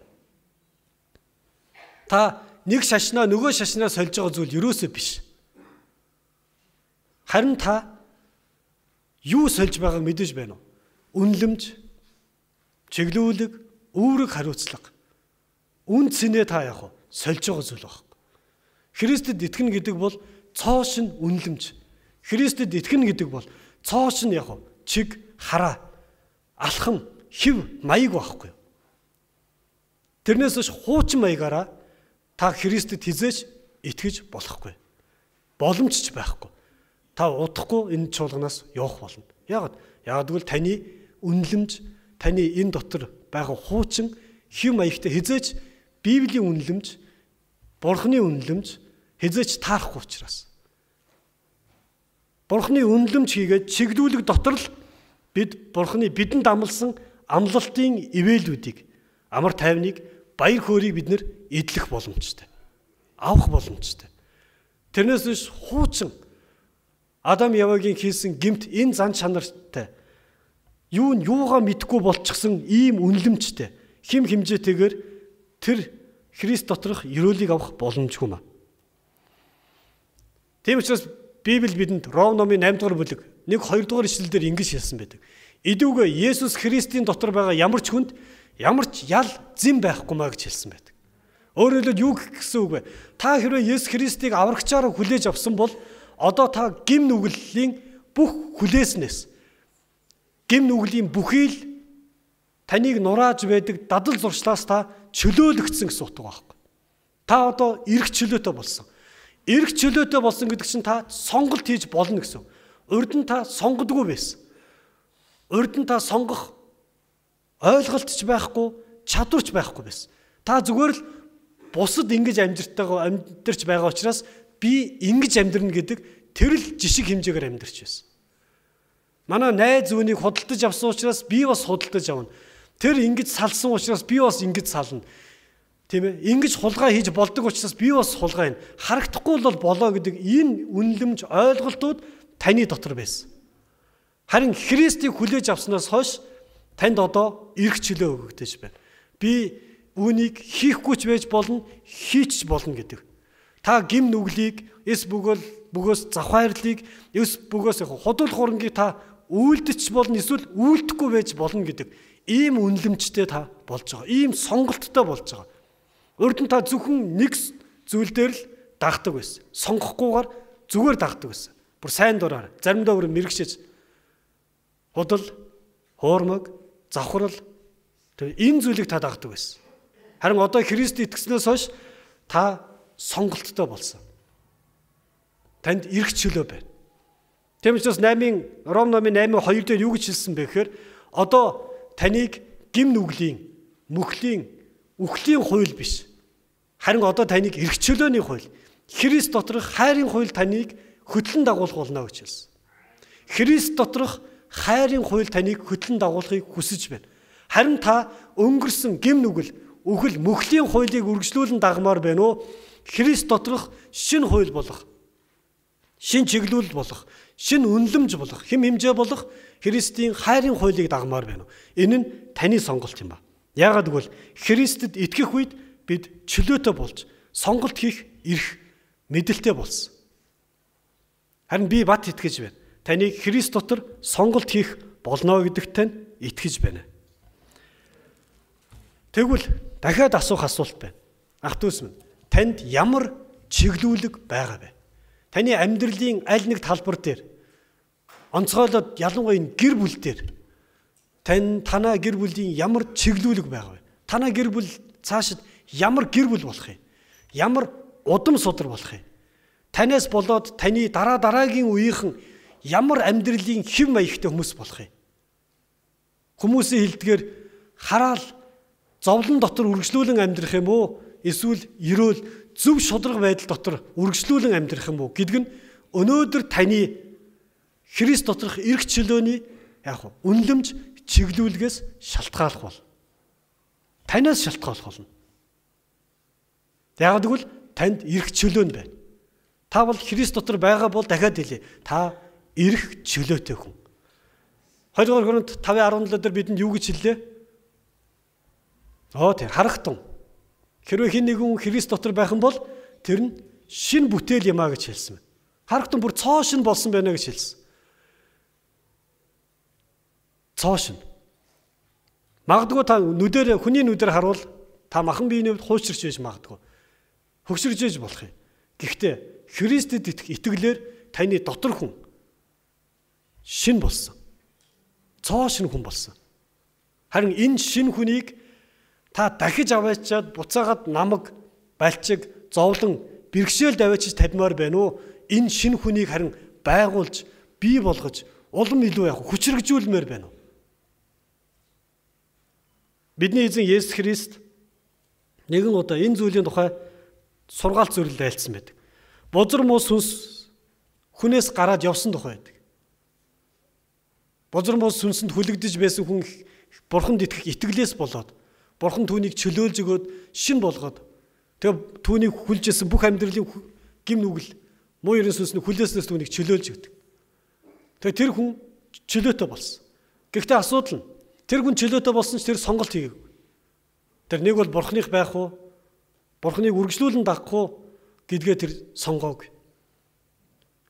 Та нэг шашнаа нөгөө шашнаа сольж байгаа зүйл ерөөсөө биш. Харин та юу сольж байгааг мэдэж байна уу? Үнлэмж, чиглүүлэг, үүрэг хариуцлага. Үн цэнэ та сольж байгаа зүйл байхгүй. Христэд итгэнэ гэдэг бол цоош нь үнлэмж. Христэд итгэнэ гэдэг бол цоош нь чиг, хараа, алхам, хэв, маяг байхгүй. Тэрнээс хуучин маягаараа та Христэд хизээж итгэж болохгүй. Боломж ч байхгүй. Та удахгүй энэ чуулганаас явах болно. Яагаад гэвэл таны үнлэмж, таны энэ дотор байгаа хуучин хэв маягтай хизээж Библийн үнлэмж, Бурхны үнлэмж хизээж таарахгүй учраас. Бурхны үнлэмж хийгээд чиглүүлэг дотор л бид Бурхны бидэнд амласан амлалтын ивэлүүдийг, амар тайвныг, баяр хөөргийг бид нэр эдлэх боломжтой. Авах боломжтой. Тэрнээс биш хуучин Адам Явагийн хийсэн гэмт энэ зан чанартай юугаа мэдгүй болчихсон ийм үнлэмжтэй хим хэмжээтэйгээр тэр Христ доторх ёроолыг авах боломжгүй маа. Тийм учраас Библи бидэнд Ром номын 8 дугаар бүлэг 1-2 дугаар ишлэлдэр ингэж хэлсэн байдаг. Идүүгээ Есүс Христийн дотор байгаа ямар ч хүнд ямар ч ял зэм байхгүй маа гэж хэлсэн байдаг. Өөрөөр хэлбэл юу гэсэн үг вэ? Та хэрвээ Есүс Христийг аврагчаараа хүлээж авсан бол одоо та гим нүглийн бүх хүлээснээс гим нүглийн бүхий л таныг нурааж байдаг дадал зуршлаас та чөлөөлөгдсөн гэсэн утга байхгүй. Та одоо эрх чөлөөтэй болсон. Эрх чөлөөтэй болсон гэдэг чинь та сонголт хийж болно гэсэн. Урд нь та сонгодгүй байсан. Урд нь та сонгох ойлголтч байхгүй, чадварч байхгүй байсан. Та зүгээр л бусад ингэж амьдарч байгаа учраас би ингэж амьдрна гэдэг тэр л жишг хэмжээгээр амьдарч байсан. Манай найз зүүнийг худалдаж авсан учраас би бас худалдаж авна. Тэр ингэж салсан учраас би бас ингэж сална. Тийм ээ? Ингэж хулгай хийж болдог учраас би бас хулгай ин. Харагдахгүй бол болоо гэдэг энэ үнлэмж ойлголтууд таны дотор байсан. Харин Христийг хүлээж авснаас хойш танд одоо эрх чөлөө өгөгдөж байна. Би үүнийг хийхгүй ч байж болно, хийчих болно гэдэг. Та гим нүглийг, эс бөгөөс завхайрлыг, эс бөгөөс худал хурангийг та үйлдэж болно, эсвэл үйлдэхгүй байж болно гэдэг ийм үнлэмжтэй та болж байгаа. Ийм сонголттой болж байгаа. Урд нь та зөвхөн нэг зүйл дээр л дагдаг байсан. Сонгохгүйгээр зүгээр дагдаг байсан. Бүр сайн дураар, заримдаа бүр мэрэгшиж худал, хуурмаг, завхрал энэ зүйлийг та дагдаг байсан. Харин одоо Христ итгэснээс хойш та сонголттой болсон. Танд эрх чөлөө байна. Тийм учраас Ром номын 8:2 дээр юу гэж хэлсэн бэ гэхээр одоо таныг гим нүглийн, мөхлийн, үхлийн хууль биш. Харин одоо таныг эрх чөлөөний хууль, Христ доторх хайрын хууль таныг хөтлөн дагуулах болно гэж хэлсэн. Христ доторх хайрын хууль таныг хөтлөн дагуулахыг хүсэж байна. Харин та өнгөрсөн гим нүгэл, үхэл, мөхлийн хуулийг үргэлжлүүлэн дагмаар байна уу? Христ доторх шинэ хууль болох, шинэ чиглүүлэл болох, шинэ үнлэмж болох, хэм хэмжээ болох Христийн хайрын хуулийг дагмаар байна уу? Энэ нь таны сонголт юм ба. Яагаад гэвэл Христэд итгэх үед бид чөлөөтэй болж сонголт хийх эрх мэдэлтэй болсон. Харин би бат итгэж байна. Таныг Христ дотор сонголт хийх болно гэдэгт тань итгэж байна. Тэгвэл дахиад асуух асуулт байна. Ах дүүс минь, танд ямар чиглүүлэг байгаа вэ? таны амьдралын аль нэг талбар дээр онцгойлоод ялангуяа энэ гэр бүл дээр танаа гэр бүлийн ямар чиглүүлэг байгаа вэ? Танаа гэр бүл цаашид ямар гэр бүл болох юм? Ямар удам судар болох юм? Танаас болоод таны дараагийн үеийнхэн ямар амьдралын хэв маягтай хүмүүс болох юм? Хүмүүсийн хэлдгээр хараал зовлон дотор үргэлжлүүлэн амьдрах юм уу? Эсвэл ерөөл зөв шударга байдал дотор үргэлжлүүлэн амьдрах юм уу гэдг нь өнөөдөр таны Христ доторх эрх чөлөөний үнэлэмж чиглүүлгээс шалтгаалах бол танаас шалтгаалах болно. Яг гэвэл танд эрх чөлөө нь байна. Та бол Христ дотор байгаа бол дахиад хэлье. Та эрх чөлөөтэй хүн. 2 Коринт 5:17 дээр бидэнд юу гэж хэллээ? Тийм харахтун. Хэрвээ хэн нэгэн Христ дотор байх юм бол тэр нь шин бүтээл юмаа гэж хэлсэн байна. Харахтун бүр цоо шин болсон байна гэж хэлсэн. Цоо шин. Магадгүй та хүний нүдээр харуул та махан биений хувьд хуучирч байж магадгүй. Хөгшөрж байж болох юм. Гэхдээ Христэд итгэлээр таны дотор хүн шин болсон. Цоо шин хүн болсон. Харин энэ шин хүнийг та дахиж аваачаад буцаагаад намаг, балчиг, зовлон, бэрхшээл даваачиж тавьмаар байна уу? Энэ шин хүнийг харин байгуулж, бий болгож, улам илүү хүчрэгжүүлмээр байна уу? Бидний эзэн Есүс Христ нэгэн удаа энэ зүйлийн тухай сургаалт зөвлөлд айлцсан байдаг. Бузар муу сүнс хүнээс гараад явсан тухай байдаг. Бузар муу сүнсэнд хүлэгдэж байсан хүн Бурханд итгэх итгэлээс болоод Бурхан түүнийг чөлөөлж өгөөд шин болгоод тэгээ түүнийг хүлжсэн бүх амьдралын гим нүгэл муу ерэн сүнсний хүлээснээс түүнийг чөлөөлж өгдөг. Тэгээ тэр хүн чөлөөтэй болсон. Гэхдээ асуудал нь тэр хүн чөлөөтэй болсон ч тэр сонголт хийгээгүй. Тэр нэг бол Бурханых байх уу? Бурханыг үргэлжлүүлэн дагах уу гэдгээ тэр сонгоогүй.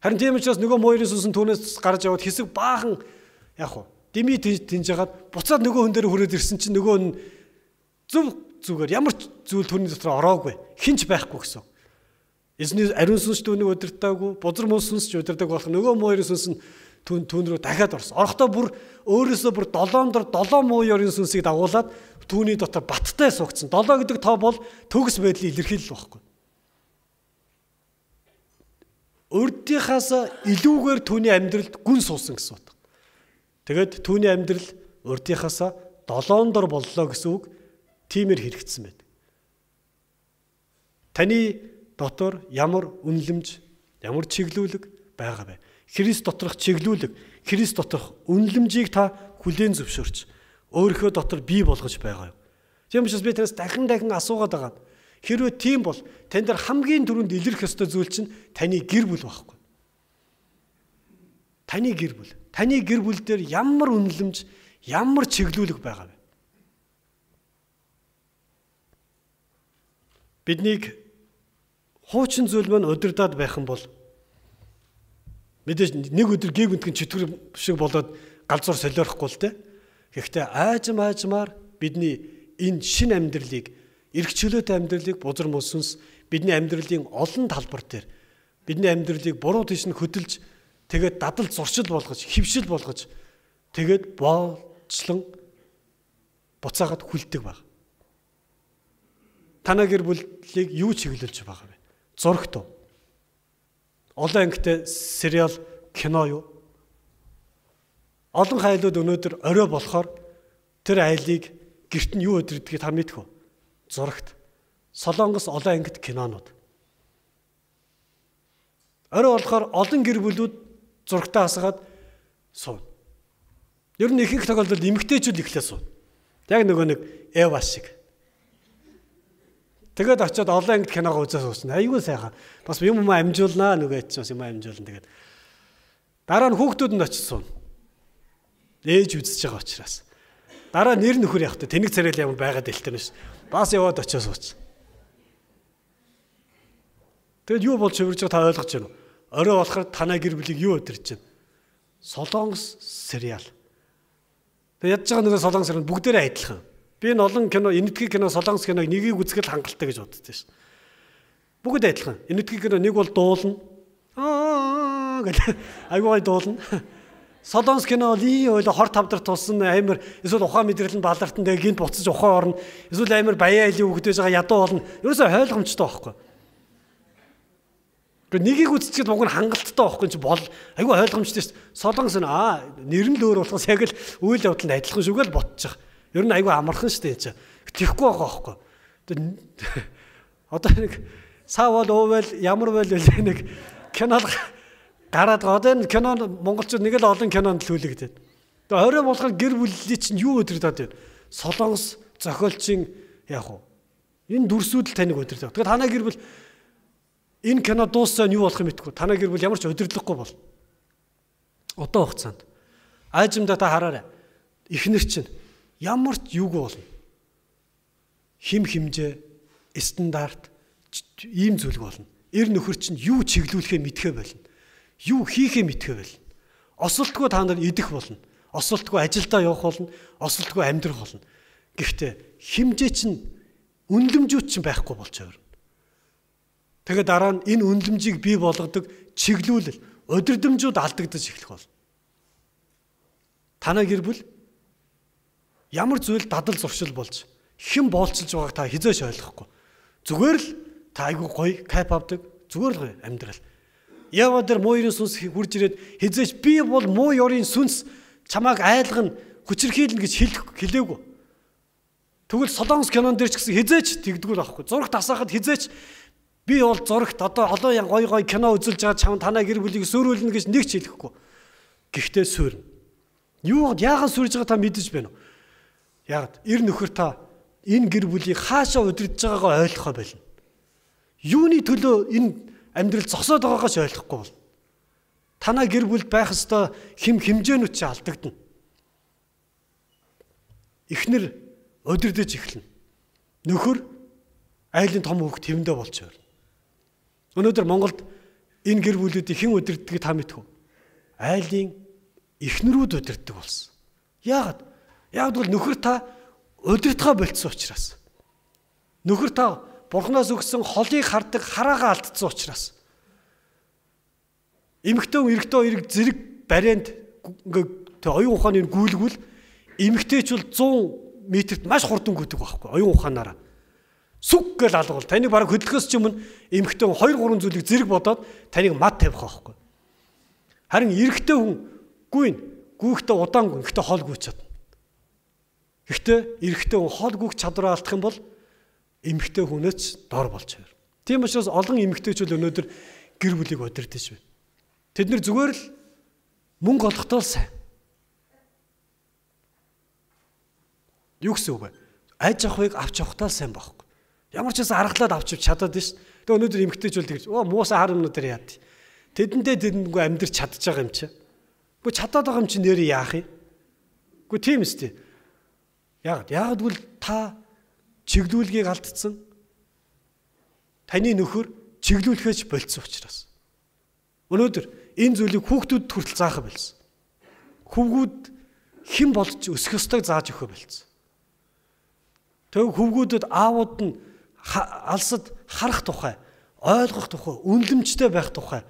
Харин тийм учраас нөгөө муу ерэн сүнс түүнээс гарч яваад хэсэг баахан дими тэнжээд буцаад нөгөө хүн дээр хүрээд ирсэн чинь нөгөө нь зүгээр ямар ч зүйл түүний дотор ороогүй. Хинч байхгүй гэсэн. Эзний ариун сүнс түүнийг удирдаагүй, бузар муу сүнс ч удирдааг болох нөгөө муу ерэн сүнс нь түүн рүү дахиад орсон. Орохдоо бүр өөрөөсөө бүр 7 муу ерэн сүнсийг дагуулад түүний дотор баттай суугдсан. 7 гэдэг тоо бол төгс байдлын илэрхийлэл байхгүй. Урдийнхаас илүүгээр түүний амьдралд гүн суусан гэсэн үг. Тэгээд түүний амьдрал урдийнхаас 7 дор боллоо гэсэн үг. Тиймэр хэрэгцсэн байдаг. Таны дотор ямар үнэлэмж, ямар чиглүүлэг байгаа вэ? Христ доторх чиглүүлэг, Христ доторх үнэлэмжийг та хүлээн зөвшөөрч өөрийнхөө дотор бий болгож байгаа юу? Тийм учраас би танаас дахин асуугаад байгаа. Хэрвээ тийм бол тань дээр хамгийн түрүүнд илэрх ёстой зүйл чинь таны гэр бүл байхгүй. Таны гэр бүл. Таны гэр бүл дээр ямар үнэлэмж, ямар чиглүүлэг байгаа вэ? Биднийг хуучин зүйл маань удирдаад байх юм бол мэдээж нэг өдөр гээ гүнтгэн чөтгөр шиг болоод галзуур солиорхгүй л те. Гэхдээ аажмаар бидний энэ шин амьдралыг, эрх чөлөөтэй амьдралыг бузар муу сүнс бидний амьдралын олон талбар дээр бидний амьдралыг буруу тийш нь хөдөлж тэгээд дадал зуршил болгож, хөвшил болгож тэгээд боолчлон буцаагаад хүлдэг баг. Танаа гэр бүлийг юу чиглүүлж байгаа вэ? Зурагт уу? Олон ангитай сериал, кино юу? Олон хайлууд өнөөдөр орой болохоор тэр айлыг гэрт нь юу өдрөдгийг та мэдэх үү? Зурагт. Солонгос олон ангит кинонууд. Орой болохоор олон гэр бүлүүд зурагтаа хасгаад сууна. Ер нь ихэнх тохиолдолд эмэгтэйчүүд ихлээ сууна. Яг нөгөө нэг Эва шиг. Тэгээд очиод олон ангид киногоо үзээс уусна. Айгүй сайхан. Бас юм амжуулнаа нөгөө ч бас юм амжуулна. Тэгээд дараа нь хүүхдүүд нь очиж суuna. Ээж үзэж байгаа учраас. Дараа нэр нөхөр явахдаа тэнэг царайл ямар байгаад дэлтэн ш. Бас яваад очиж сууц. Тэгэд юу болж хөвөрж байгаа та ойлгож байна уу? Орой болохоор танаа гэр бүлийг юу өдөрч байна? Солонгос сериал. Тэгээд ядж байгаа нөгөө солонгос сериал бүгдээрээ адилхан. Би энэ олон кино, энэтхэг кино, солонгос киног нэгийг үзэхэд хангалттай гэж боддоо ш. Бүгд адилхан. Энэтхэг кино нэг бол дуулна, гэдэг айгуу дуулна. Солонгос кино ойл хор тавдар тулсан амар эсвэл ухаан мэдрэл нь балартан тэгээ гинт буцаж ухаан орно. Эсвэл амар баяа илийн хөвгдөж байгаа ядуу болно. Ерөөсөө ойлгомжтой байхгүй. Тэгээ нэгийг үзчихэд уг нь хангалттай байхгүй чи бол айгуу ойлгомжтой шүү дээ. Солонгос нь нэр нь л өөр болохоос яг л үйл явдал нь адилхан шүүгээл ботчих. Ер нь айгуу амархан шүү дээ энэ. Тэхгүй байгаа байхгүй. Одоо нэг савал уувэл ямар байл нэг кино гараад одоо энэ кино монголчууд нэг л олон кинонд төлөвлөгдөд. Тэгээ орой болгоход гэр бүлийн чинь юу өдрөдөд байна? Солонгос зохиолчийн яг уу энэ дүрсүүд л таныг өдрөдөд. Тэгээ танаа гэр бүл энэ кино дууссан юу болох юм бэ? Танаа гэр бүл ямар ч өдөрлөхгүй бол. Одоо хугацаанд аажимдаа та хараарай. Эхнэр чинь ямар ч юуг болно. Хим химжээ, стандарт ийм зүйлг болно. Эр нөхөр чинь юу чиглүүлэхээ мэдхээ болно. Юу хийхээ мэдхээ болно. Осолтгүй та нар идэх болно. Осолтгүй ажилдаа явах болно. Осолтгүй амьдрах болно. Гэхдээ химжээ чинь үнэлэмжүүд чинь байхгүй болж байна. Тэгээд дараа нь энэ үнэлэмжийг бий болгодог чиглүүлэл, өдөрдөмжүүд алдагдаж эхлэх болно. Танаа гэр бүл ямар зүйл дадал зуршил болж хэн боолчилж байгааг та хизээш ойлгохгүй. Зүгээр л та айгүй гоё кайп авдаг. Зүгээр л гоё амьдрал. Ява дээр муу ёрийн сүнс хурж ирээд хизээш би бол муу ёрийн сүнс чамааг айлгана, хүчрхийлнэ гэж хэлээгүй. Тэгвэл Солонгос кинон дээр ч гэсэн хизээч тэгдэггүй байхгүй. Зурагт асаахад хизээч би бол зурагт одоо олон гоё кино үзүүлж байгаа чам танаа гэр бүлийг сүрүүлнэ гэж нэг ч хэлэхгүй. Гэхдээ сүрнэ. Яагаад сүрж байгаа та мэдэж байна уу? Яагаад эр нөхөр та энэ гэр бүлийг хаашаа удирдах байгаагаа ойлгохоо болно. Юуны төлөө энэ амьдрал зогсоод байгаагаа ч ойлгохгүй бол. Танаа гэр бүл байх ёстой хэмжээнүүд чи алдагдана. Эхнэр удирдах эхэлнэ. Нөхөр айлын том хөвгт тэвэндээ болж байна. Өнөөдөр Монголд энэ гэр бүлүүдийг хэн удирддгийг та мэдэх үү? Айлын эхнэрүүд удирддаг болсон. Яагаад? Яг бол нөхөр та удирдахаа болцсон учраас. Нөхөр та Бурханаас өгсөн холыг хардаг хараагаа алдсан учраас. Эмэгтэй эрэгтэй зэрэг барианд ингээ оюун ухааны гүйлгүүл эмэгтэйч бол 100 метрт маш хурдан гүдэг байхгүй оюун ухаанаараа. Сүг гэл алгуул. Таныг бараг хөдлөхөөс ч өмнө эмэгтэй 2-3 зүйлийг зэрэг бодоод таныг мад тавих байхгүй. Харин эрэгтэй хүн гүйхтээ удаан гүйхтээ хол гүйч чадна. Гэхдээ эрэгтэй хүн хол гүйх чадвараа алдах юм бол эмэгтэй хүнээч дор болж байна. Тийм учраас олон эмэгтэйчүүд өнөөдөр гэр бүлийг удирдах байна. Тэд нар зүгээр л мөнгө олохдоо л сайн. Юу гэсэн үг вэ? Аж ахуйг авч явахтаа л сайн байхгүй. Ямар ч байсан аргалаад авч чадаад биш. Тэгээ өнөөдөр эмэгтэйчүүд тэгж муусаа хар юмнуудаар яад. Тэдэнгүй амьдрч чадчих байгаа юм чи. Гэхдээ чадаад байгаа юм чи нэрээ яах юм? Гэхдээ тийм үстэй. Яагад бол та чиглүүлгийг алдсан. Таны нөхөр чиглүүлэхэж болцсон учраас. Өнөөдөр энэ зүйлийг хүүхдүүд хүртэл заах байлсан. Хүүгүүд хэн болж өсөх ёстойг зааж өгөх байлсан. Тэг хүүгүүдэд аавууд нь алсад харах тухай, ойлгох тухай, үнэлэмжтэй байх тухай,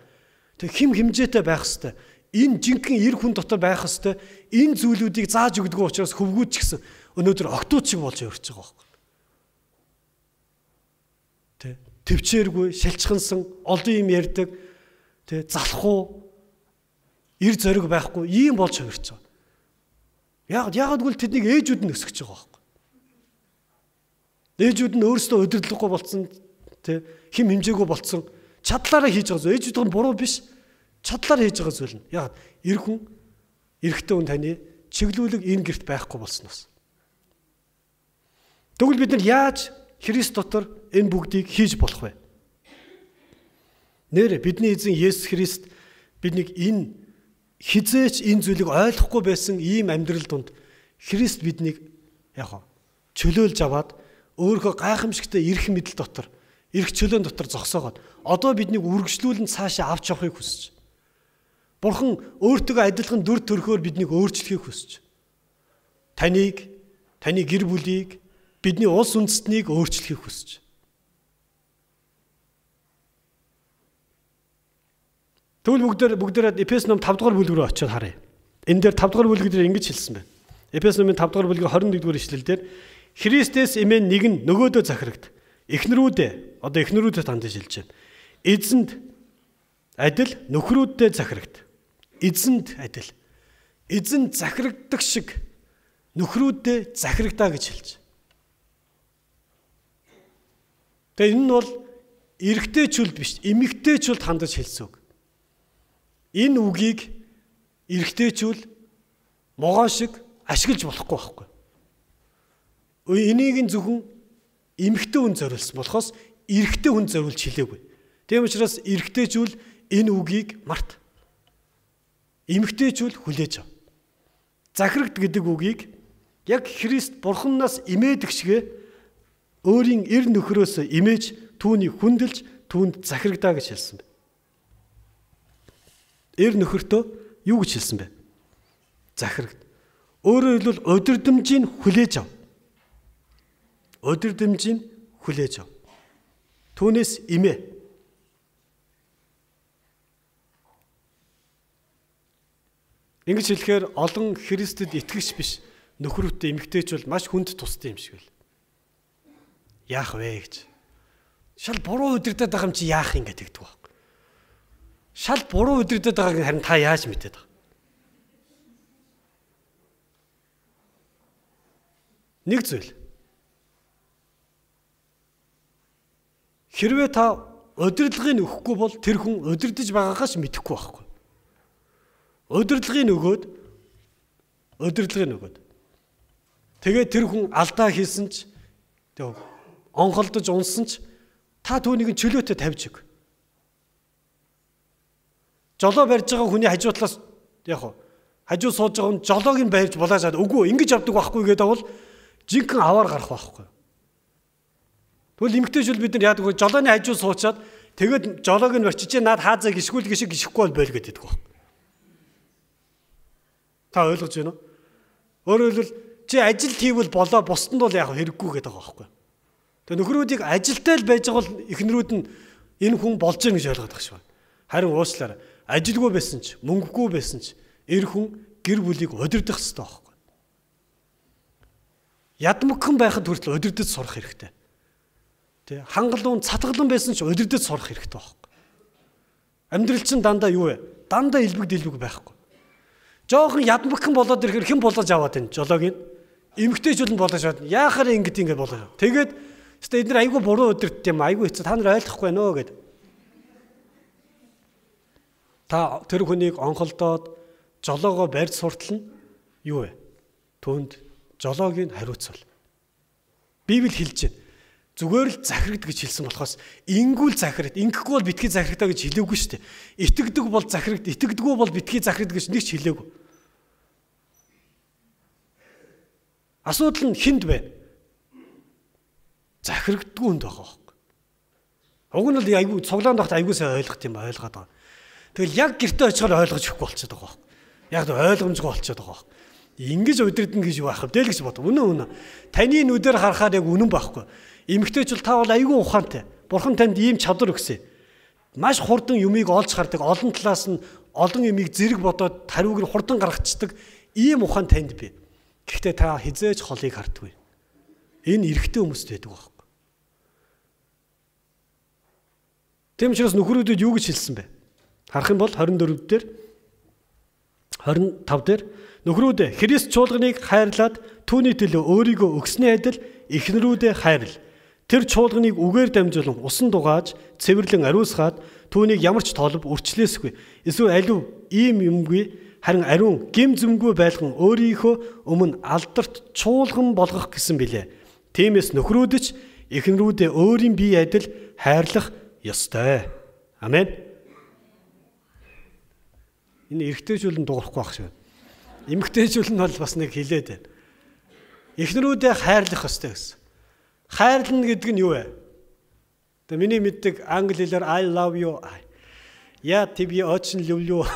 тэг хэмжээтэй байх ёстой. Энэ жинхэнэ эр хүн дотор байх ёстой. Энэ зүйлүүдийг зааж өгдөг учраас хүүгүүд ч гэсэн өнөөдөр октод шиг болж өрч байгаа байхгүй. Төвчээргүй, шалчхансан, олон юм ярьдаг, залхуу, эр зориг байхгүй, ийм болж хувирч байгаа. Яагаад гэвэл тэднийг ээжүүд нь өсгөж байгаа байхгүй. Ээжүүд нь өөрсдөө удирдлаггүй болцсон, хим хэмжээгүй болцсон, чадлаараа хийж байгаа зүйл. Ээжүүд нь буруу биш, чадлаараа хийж байгаа зүйл нь. Яагаад эр хүн, эрэгтэй хүн таны чиглүүлэг энэ гэрт байхгүй болсноос. Тэгвэл бид нар яаж Христ дотор энэ бүгдийг хийж болох вэ? Нэр бидний эзэн Есүс Христ биднийг энэ хизээч энэ зүйлийг ойлгохгүй байсан ийм амьдрал донд Христ биднийг чөлөөлж аваад өөрийнхөө гайхамшигтай эрх мэдэл дотор, эрх чөлөөн дотор зогсоогоод одоо биднийг үргэлжлүүлэн цаашаа авч явахыг хүсэж. Бурхан өөртөө адилхан дүр төрхөөр биднийг өөрчлөхийг хүсэж. Таныг, таны гэр бүлийг, бидний улс үндэстнийг өөрчлөхийг хүсэж. Тэгвэл бүгдээрээ Эфес ном 5 дугаар бүлэг рүү очиод харъя. Энэ дээр 5 дугаар бүлэг дээр ингэж хэлсэн байна. Эфес номын 5 дугаар бүлгийн 21 дугаар ишлэлдэр Христэс эмээн нэг нь нөгөөдөө захирагд. Эхнэрүүдээ одоо эхнэрүүдэд хандаж хэлж байна. Эзэнд адил нөхрүүддээ захирагд. Эзэнд адил. Эзэнд захирагддаг шиг нөхрүүддээ захирагдаа гэж хэлж. Тэгээ энэ нь бол эрэгтэйчүүд биш, эмэгтэйчүүд хандаж хэлсэн үг. Энэ үгийг эрэгтэйчүүл могоо шиг ашиглаж болохгүй байхгүй. Энийг нь зөвхөн эмэгтэй хүн зориулсан болохоос эрэгтэй хүн зориулж хэлээгүй. Тийм учраас эрэгтэйчүүл энэ үгийг март. Эмэгтэйчүүл хүлээж ав. Захирагд гэдэг үгийг яг Христ Бурханаас имээдэг шигэ өөрийн эр нөхрөөс имээж түүнийг хүндэлж түүнд захирагдаа гэж хэлсэн бэ. Эр нөхөртөө юу гэж хэлсэн бэ? Захирагд. Өөрөөр хэлбэл удирдамжийг хүлээж ав. Удирдамжийг хүлээж ав. Түүнээс имээ. Ингэж хэлэхээр олон Христэд итгэгч биш нөхрөөтэй эмэгтэйч бол маш хүнд тустай юм шиг л. Яах вэ гэж. Шал буруу удирдах байгаа юм чи яах юм гэдэг байхгүй. Шал буруу удирдах байгааг харин та яаж мэдээд байгаа. Нэг зүйл. Хэрвээ та удирдлагыг өгөхгүй бол тэр хүн удирдах байгаагаас мэдэхгүй байхгүй. Удирдлагыг өгөөд тэгээд тэр хүн алдаа хийсэн ч онхолдож унсан ч та түүнийг чөлөөтэй тавьж өг. Жолоо барьж байгаа хүний хажуу талаас яг хажуу сууж байгаа хүн жолоог нь барьж булаажаад үгүй ингэж явдаг байхгүй гэдэг бол жинхэнэ аваар гарах байхгүй. Тэгвэл эмэгтэйчүүл бид нар яадаг вэ? Жолооны хажуу суучаад тэгээд жолоог нь барьчиж наад хаазаа гიშгүй бол бойл гэдэг байхгүй. Та ойлгож байна уу? Өөрөөр хэлбэл чи ажилт хийвэл болоо бусдад бол яг хэрэггүй гэдэг байгаа байхгүй. Тэгээ нөхрүүдийг ажилтай л байж байгаа бол эхнэрүүд нь энэ хүн болж гэнэ гэж ойлгоод байгаа шүү. Харин уучлаарай. Ажилгүй байсан ч, мөнгөгүй байсан ч эр хүн гэр бүлийг удирдах хэрэгтэй байхгүй. Ядмагхан байхад хүртэл удирдах сурах хэрэгтэй. Тэ хангалуун цатгалан байсан ч удирдах сурах хэрэгтэй байхгүй. Амьдрал чинь дандаа юу вэ? Дандаа илбэг байхгүй. Жохон ядмагхан болоод ирэхээр хэн болгож аваад байна? Жолоог нь эмгтээчүүл нь болгож аваад яахаар ингэж болгож. Тэгээд өстой эдгээр айгүй буруу удирдт юм. Айгүй хэцүү. Та нар ойлгохгүй нөө гэд. Та тэр хүнийг онхолдоод жолоогоо барьж суртал нь юу вэ? Түүнд жолоог нь хариуцвал. Библи хэлж байна. Зүгээр л захирагд гэж хэлсэн болохоос ингүүл захирагд, ингэхгүй бол битгий захирагдаа гэж хэлээгүй шүү дээ. Итгэдэг бол захирагд, итгэдэггүй бол битгий захирагд гэж нэг ч хэлээгүй. Асуудал нь хүнд байна. Захирагддгүй хүнд байгаа байхгүй. Уг нь л айгүй цуглаанд багт айгүй сайн ойлгох юм ойлгоод байгаа. Тэгэл яг гэртээ очихоор ойлгож өгөхгүй болчиход байгаа байхгүй. Яг ойлгомжгүй болчиход байгаа байхгүй. Ингэж удирдна гэж юу ах вэ? Дэл гэж бод. Үнэн. Таны нүдээр харахаар яг үнэн байхгүй. Эмэгтэйчүүл та бол айгүй ухаантай. Бурхан танд ийм чадвар өгсөн. Маш хурдан юмыг олж хардаг, олон талаас нь олон юмыг зэрэг бодоод хариуг нь хурдан гаргацдаг ийм ухаан танд бий. Гэхдээ та хизээж холыг хардгүй. Энэ эрэгтэй хүмүүст байдаг байхгүй. Тэм учраас нөхрүүдэд юу гэж хэлсэн бэ? Харах юм бол 24 дээр 25 дээр нөхрүүдээ Христ чуулганыг хайрлаад түүний төлөө өөрийгөө өгсөний адил эхнэрүүдээ хайрл. Тэр чуулганыг үгээр дамжуулан усан дугааж, цэвэрлэн ариусгаад түүнийг ямар ч толб үрчлээсгүй. Эсвэл аливаа ийм юмгүй харин ариун гим зүмгүй байлган өөрийнхөө өмнө алдарт чуулган болгох гэсэн билээ. Тиймээс нөхрүүдч эхнэрүүдээ өөрийн бие адил хайрлах ёстой. Амен. Энэ эрэгтэйчүүл нь дуурахгүй байх шүү. Эмэгтэйчүүл нь бол бас нэг хилээд байна. Эхнэрүүдээ хайрлах ёстой гэсэн. Хайрлна гэдэг нь юу вэ? Тэгээ миний мэддэг англи хэлээр I love you. Я тебе очень люблю.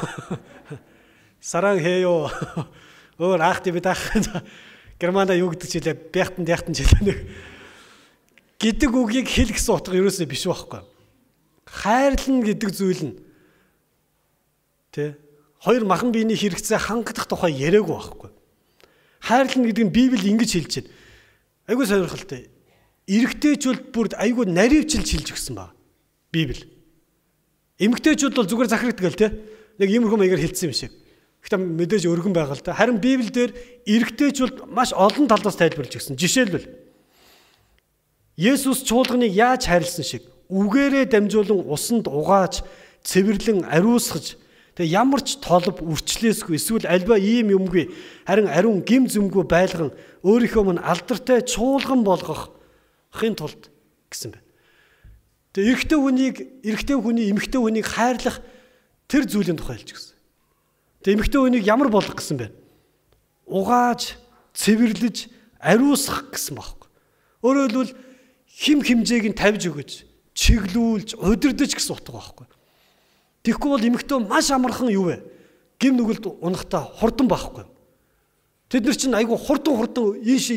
Сарангхеё. Өөр ах тебе дах. Германда юу гэдэг чилээ? Бяхтан чилээ. Гэдэг үгийг хэл гэсэн утга ерөөсөө биш байхгүй. Хайрлна гэдэг зүйл нь Тэ? Хоёр махан биений хэрэгцээ хангах тухай яриаггүй байхгүй. Хайрлна гэдэг нь Библи ингэж хэлж байна. Айгуу сонирхолтой. Эрэгтэйчүүд бүр айгуу наривчилж хэлж өгсөн ба. Библи. Эмэгтэйчүүд бол зүгээр захирагддаг л тэ. Нэг иймэрхүү маягаар хэлсэн юм шиг. Гэхдээ мэдээж өргөн байгаа л да. Харин Библиэлд эрэгтэйчүүд маш олон талаас тайлбарлаж өгсөн. Жишээлбэл Есүс чуулганыг яаж хайрлсан шиг үгээрээ дамжуулан усанд угааж, цэвэрлэн ариусгаж, тэгээ ямар ч толб үрчлээсгүй эсвэл альва ийм юмгүй харин ариун гим зүмгүй байлган өөрийнхөө мөн алдартай чуулган болгохын тулд гэсэн байна. Тэгээ эрэгтэй хүний эмэгтэй хүнийг хайрлах тэр зүйлийн тухай хэлж гисэн. Тэгээ эмэгтэй хүнийг ямар болгох гэсэн бэ? Угааж, цэвэрлэж, ариусгах гэсэн байхгүй. Өөрөөр хэлбэл хим химжээг нь тавьж өгөж, чиглүүлж, удирдах гэсэн утга байхгүй. Тэгэхгүй бол эмэгтэй маш амархан юу вэ? Гим нүгэлд унахтаа хурдан байхгүй. Тэд нар чинь айгүй хурдан ийш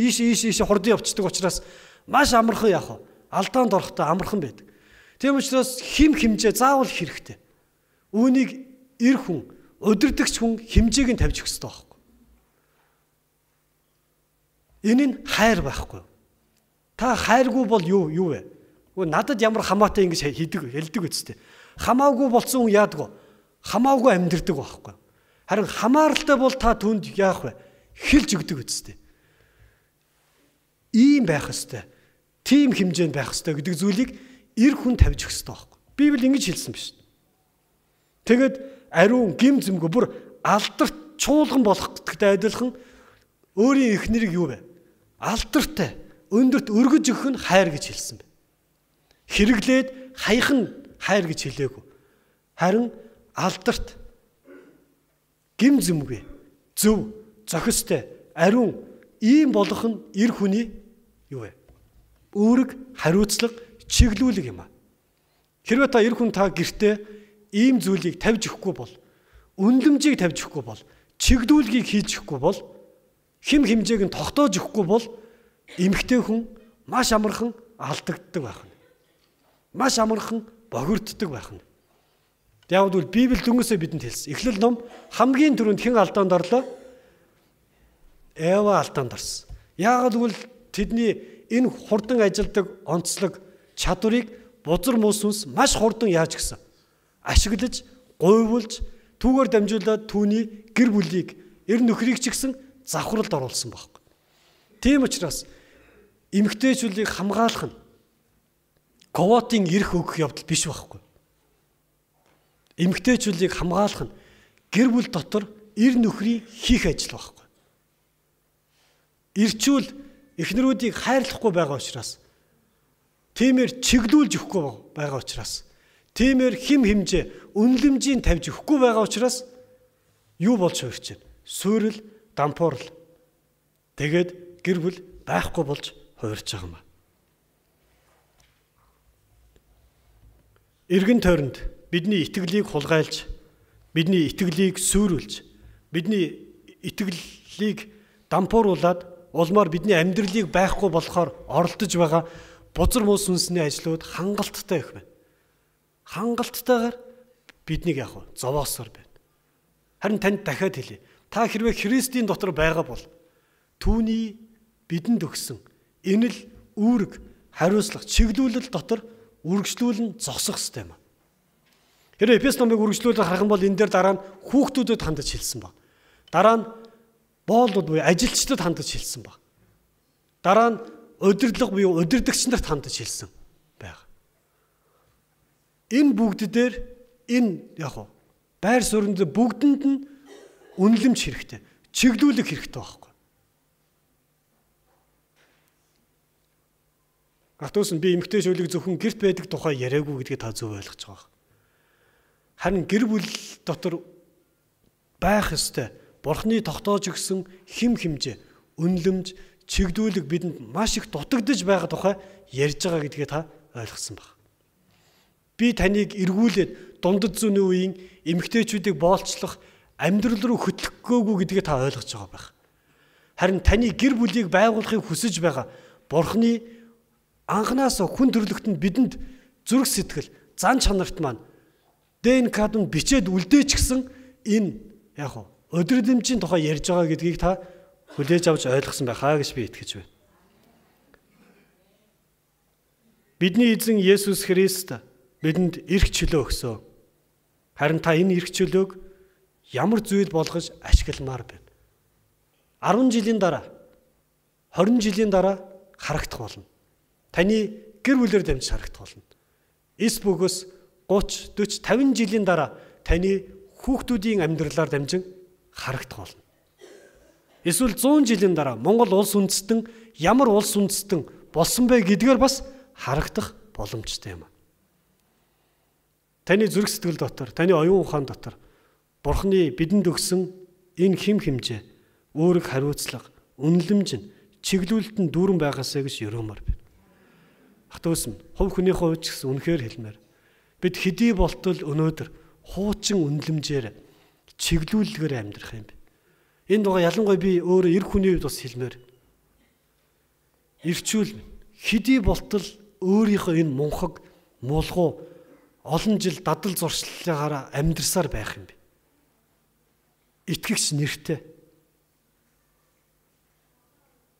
хурдан явцдаг учраас маш амархан яах вэ? Алдаанд орохдоо амархан байдаг. Тийм учраас хим химжээ заавал хэрэгтэй. Үүнийг эр хүн, удирдагч хүн химжээг нь тавьж өгөх хэрэгтэй байхгүй. Энэ нь хайр байхгүй. Та хайргүй бол юу вэ? Надад ямар хамаатай ингэж хэлдэг үстэй. Хамаагүй болсон хүн яадаг вэ? Хамаагүй амьдрдаг байхгүй. Харин хамааралтай бол та түнд яах вэ? Хэлж өгдөг үстэй. Ийм байх ёстой. Тим хэмжээнд байх ёстой гэдэг зүйлийг эр хүн тавьж өгөх ёстой байхгүй. Библи ингэж хэлсэн биш. Тэгэд ариун гим зэмгүй бүр алдарт чуулган болох гэдэгтэй адилхан өөрийн эхнэрийг юу вэ? Алдартай өндөрт өргөж өгөх нь хайр гэж хэлсэн бэ. Хэрэглээд хаях нь хайр гэж хэлээгүй. Харин алдарт гим зэмгүй зөв зохистой ариун ийм болох нь эр хүний юу вэ? Үүрэг, хариуцлага, чиглүүлэг юм аа. Хэрвээ та эр хүн та гэртээ ийм зүйлийг тавьж өгөхгүй бол, үнэлэмжийг тавьж өгөхгүй бол, чиглүүлгийг хийж өгөхгүй бол, хим химжээг нь тогтоож өгөхгүй бол эмэгтэй хүн маш амархан алдагддаг байх нь. Маш амархан бохирддаг байх нь. Яг бол Библи дүнгээсээ бидэнд хэлсэн. Эхлэл ном хамгийн түрүүнд хэн алдаанд орлоо? Эва алдаанд орсон. Яагаад гэвэл тэдний энэ хурдан ажилдаг онцлог чадварыг бузар мөс сүнс маш хурдан яаж гисэн? Ашиглаж, гуйвуулж, түүгээр дамжуулаад түүний гэр бүлийг, эр нөхрийг ч гэсэн завхралд оруулсан баг. Тийм учраас эмэгтэйчүүдийг хамгаалах нь ковотын эрх өгөх явдал биш байхгүй. Эмэгтэйчүүдийг хамгаалах нь гэр бүл дотор эр нөхрийн хийх ажил байхгүй. Ирчүүл эхнэрүүдийг хайрлахгүй байгаа учраас, тиймэр чиглүүлж өгөхгүй байгаа учраас, тиймэр хим химжээ, үнэлэмжийн тавьж өгөхгүй байгаа учраас юу болж хувирч байна? Суурил, дампуурл. Тэгээд гэр бүл байхгүй болж хувирч байгаа юм. Эргэн тойронд бидний итгэлийг хулгайлж, бидний итгэлийг сүрүүлж, бидний итгэлийг дампууруулад улмаар бидний амьдралыг байхгүй болохоор оролдож байгаа бузар мөс сүнсний ажлууд хангалттай их байна. Хангалттайгаар биднийг яах вэ? Зовоосоор байна. Харин танд дахиад хэлье. Та хэрвээ Христийн дотор байгаа бол түүний бидэнд өгсөн энэл, үүрэг, хариуцлага, чиглүүлэл дотор үргэлжлүүлэн зогсох ёстой юм. Хэрвээ Эфес номыг үргэлжлүүлэх харах юм бол энэ дээр дараа нь хүүхдүүдэд хандаж хэлсэн баг. Дараа нь боолууд буюу ажилчдад хандаж хэлсэн баг. Дараа нь удирдлага буюу удирдагч нарт хандаж хэлсэн байна. Энэ бүгд дээр энэ яг байр суурьнд бүгдэнд нь үнэлэмж хэрэгтэй, чиглүүлэг хэрэгтэй байхгүй. Гатуус нь би эмэгтэй шүүлэг зөвхөн гэрт байдаг тухай яриаггүй гэдгийг та зөв ойлгож байгаа. Харин гэр бүл дотор байх ёстой Бурхны тогтоож өгсөн хим химжээ, үнэлэмж, чиглүүлэг бидэнд маш их дутагдж байгаа тухай ярьж байгаа гэдгээ та ойлгосон баг. Би таныг эргүүлээд дундад зүүнний үеийн эмэгтэйчүүдийг боолчлох амьдрал руу хөтлөхгүйгүй гэдгээ та ойлгож байгаа байх. Харин таны гэр бүлийг байгуулахыг хүсэж байгаа Бурхны анханаас хүн төрлөختөнд бидэнд зүрх сэтгэл, зан чанарт маань ДНК-д нь бичээд үлдээч гисэн энэ яг хуу өдөр дэмжийн тухай ярьж байгаа гэдгийг та хүлээж авч ойлгосон байхаа гэж би итгэж байна. Бидний эзэн Есүс Христ бидэнд эрх чөлөө өгсөн. Харин та энэ эрх чөлөөг ямар зүйл болгож ашигламаар байна. 10 жилийн дараа, 20 жилийн дараа харагдах болно. Таны гэр бүлээр дамжиж харагдах болно. Эс бөгөөс 30, 40, 50 жилийн дараа таны хүүхдүүдийн амьдралаар дамжин харагдах болно. Эсвэл 100 жилийн дараа Монгол улс үндэстэн ямар улс үндэстэн болсон бэ гэдгээр бас харагдах боломжтой юм. Таны зүрх сэтгэл дотор, таны оюун ухаан дотор Бурхны бидэнд өгсөн энэ хэм хэмжээ, үүрэг хариуцлага, үнэлэмж нь чиглүүлэлт нь дүүрэн байгаасаа гэж өрөмөр байна. Хатуус нь хувь хүний хувьд ч гэсэн үнэхээр хэлмээр. Бид хэдий болтол өнөөдөр хуучин үнэлэмжээр чиглүүлэлгээр амьдрах юм бэ. Энэ дугаар ялангуяа би өөрөө эр хүний хувьд бас хэлмээр. Ирчүүл хэдий болтол өөрийнхөө энэ мунхаг, мулгуу олон жил дадал зуршлаагаар амьдрсаар байх юм бэ. Итгэгч нэртэй.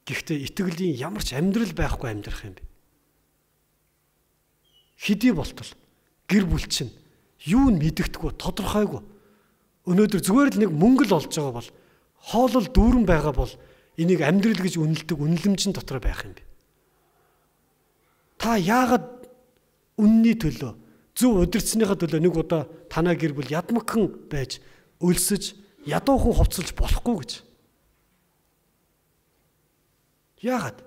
Гэхдээ итгэлийн ямар ч амьдрал байхгүй амьдрах юм бэ. Хэдий болтол гэр бүл чинь юу мэдэгдэхгүй, тодорхойгүй. Өнөөдөр зүгээр л нэг мөнгө л олж байгаа бол хоолол дүүрэн байгаа бол энийг амьдрал гэж үнэлдэг үнэлэмжийн дотор байх юм бэ. Та яагаад үнний төлөө, зөв удирдсныхаа төлөө нэг удаа танаа гэр бүл ядмагхан байж өлсөж ядуухан хувцалж болохгүй гэж. Яагаад?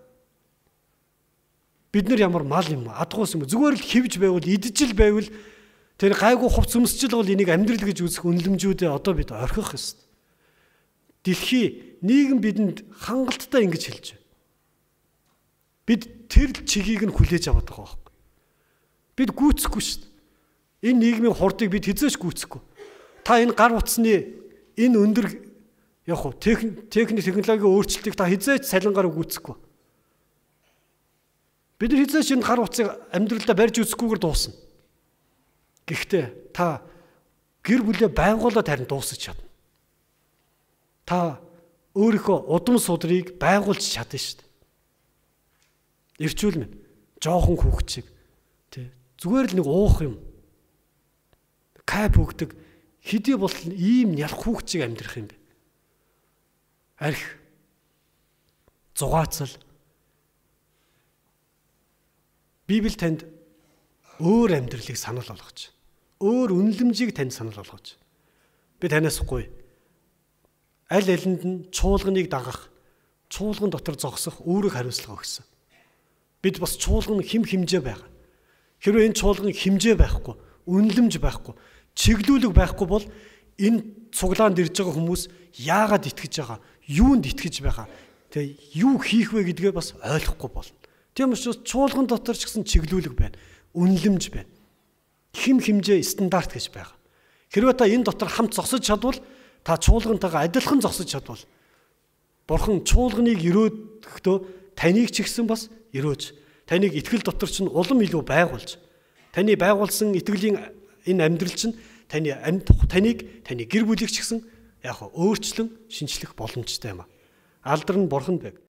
Бид нар ямар мал юм, адгуус юм, зүгээр л хөвж байвал, идэж л байвал тэр гайгүй хувц өмсчл бол энийг амьдрал гэж үзэх үнэлэмжүүдээ одоо бид орхих ёстой. Дэлхий, нийгэм бидэнд хангалттай ингэж хэлж байна. Бид тэр чигийг нь хүлээж аваад байгаа байхгүй. Бид гүйцэхгүй шүү дээ. Энэ нийгмийн хурдыг бид хизээш гүйцэхгүй. Та энэ гар утасны энэ өндөр яг хуу технологийн өөрчлөлтийг та хизээч салингаар гүйцэхгүй. Бид нар хизээч энэ гар утсыг амьдралдаа барьж үзэхгүйгээр дуусна. Гэхдээ та гэр бүлээ байгуулаад харин дуусгаж чадна. Та өөрийнхөө удам судрыг байгуулж чадна шүү дээ. Ирчүүл минь жоохон хүүхчиг зүгээр л нэг уух юм. Кайп өгдөг хэдий бол ийм ялах хүүхчиг амьдрах юм бэ. Арх зугаацал Библи танд өөр амьдралыг санал болгож, өөр үнэлэмжийг танд санал болгож. Би танаас гуй. Аль алинд нь чуулганыг дагах, чуулган дотор зогсох үүрэг хариуцлага өгсөн. Бид бас чуулган хэм хэмжээ байгаа. Хэрвээ энэ чуулган хэмжээ байхгүй, үнэлэмж байхгүй, чиглүүлэг байхгүй бол энэ цуглаанд ирж байгаа хүмүүс яагаад итгэж байгаа, юунд итгэж байгаа, тэгээ юу хийх вэ гэдгээ бас ойлгохгүй болно. Тийм учраас чуулган дотор ч гэсэн чиглүүлэг байна, үнэлэмж байна. Хэм хэмжээ стандарт гэж байгаа. Хэрвээ та энэ дотор хамт зогсож чадвал та чуулгантайгаа адилхан зогсож чадвал Бурхан чуулганыг өрөөдгөхдөө таныг ч гэсэн бас өрөөж, таныг итгэл дотор чинь улам илүү байгуулж, таны байгуулсан итгэлийн энэ амьдрал чинь таныг таны гэр бүлийг ч гэсэн яг өөрчлөн шинчлэх боломжтой юм а. Алдар нь Бурханд байг.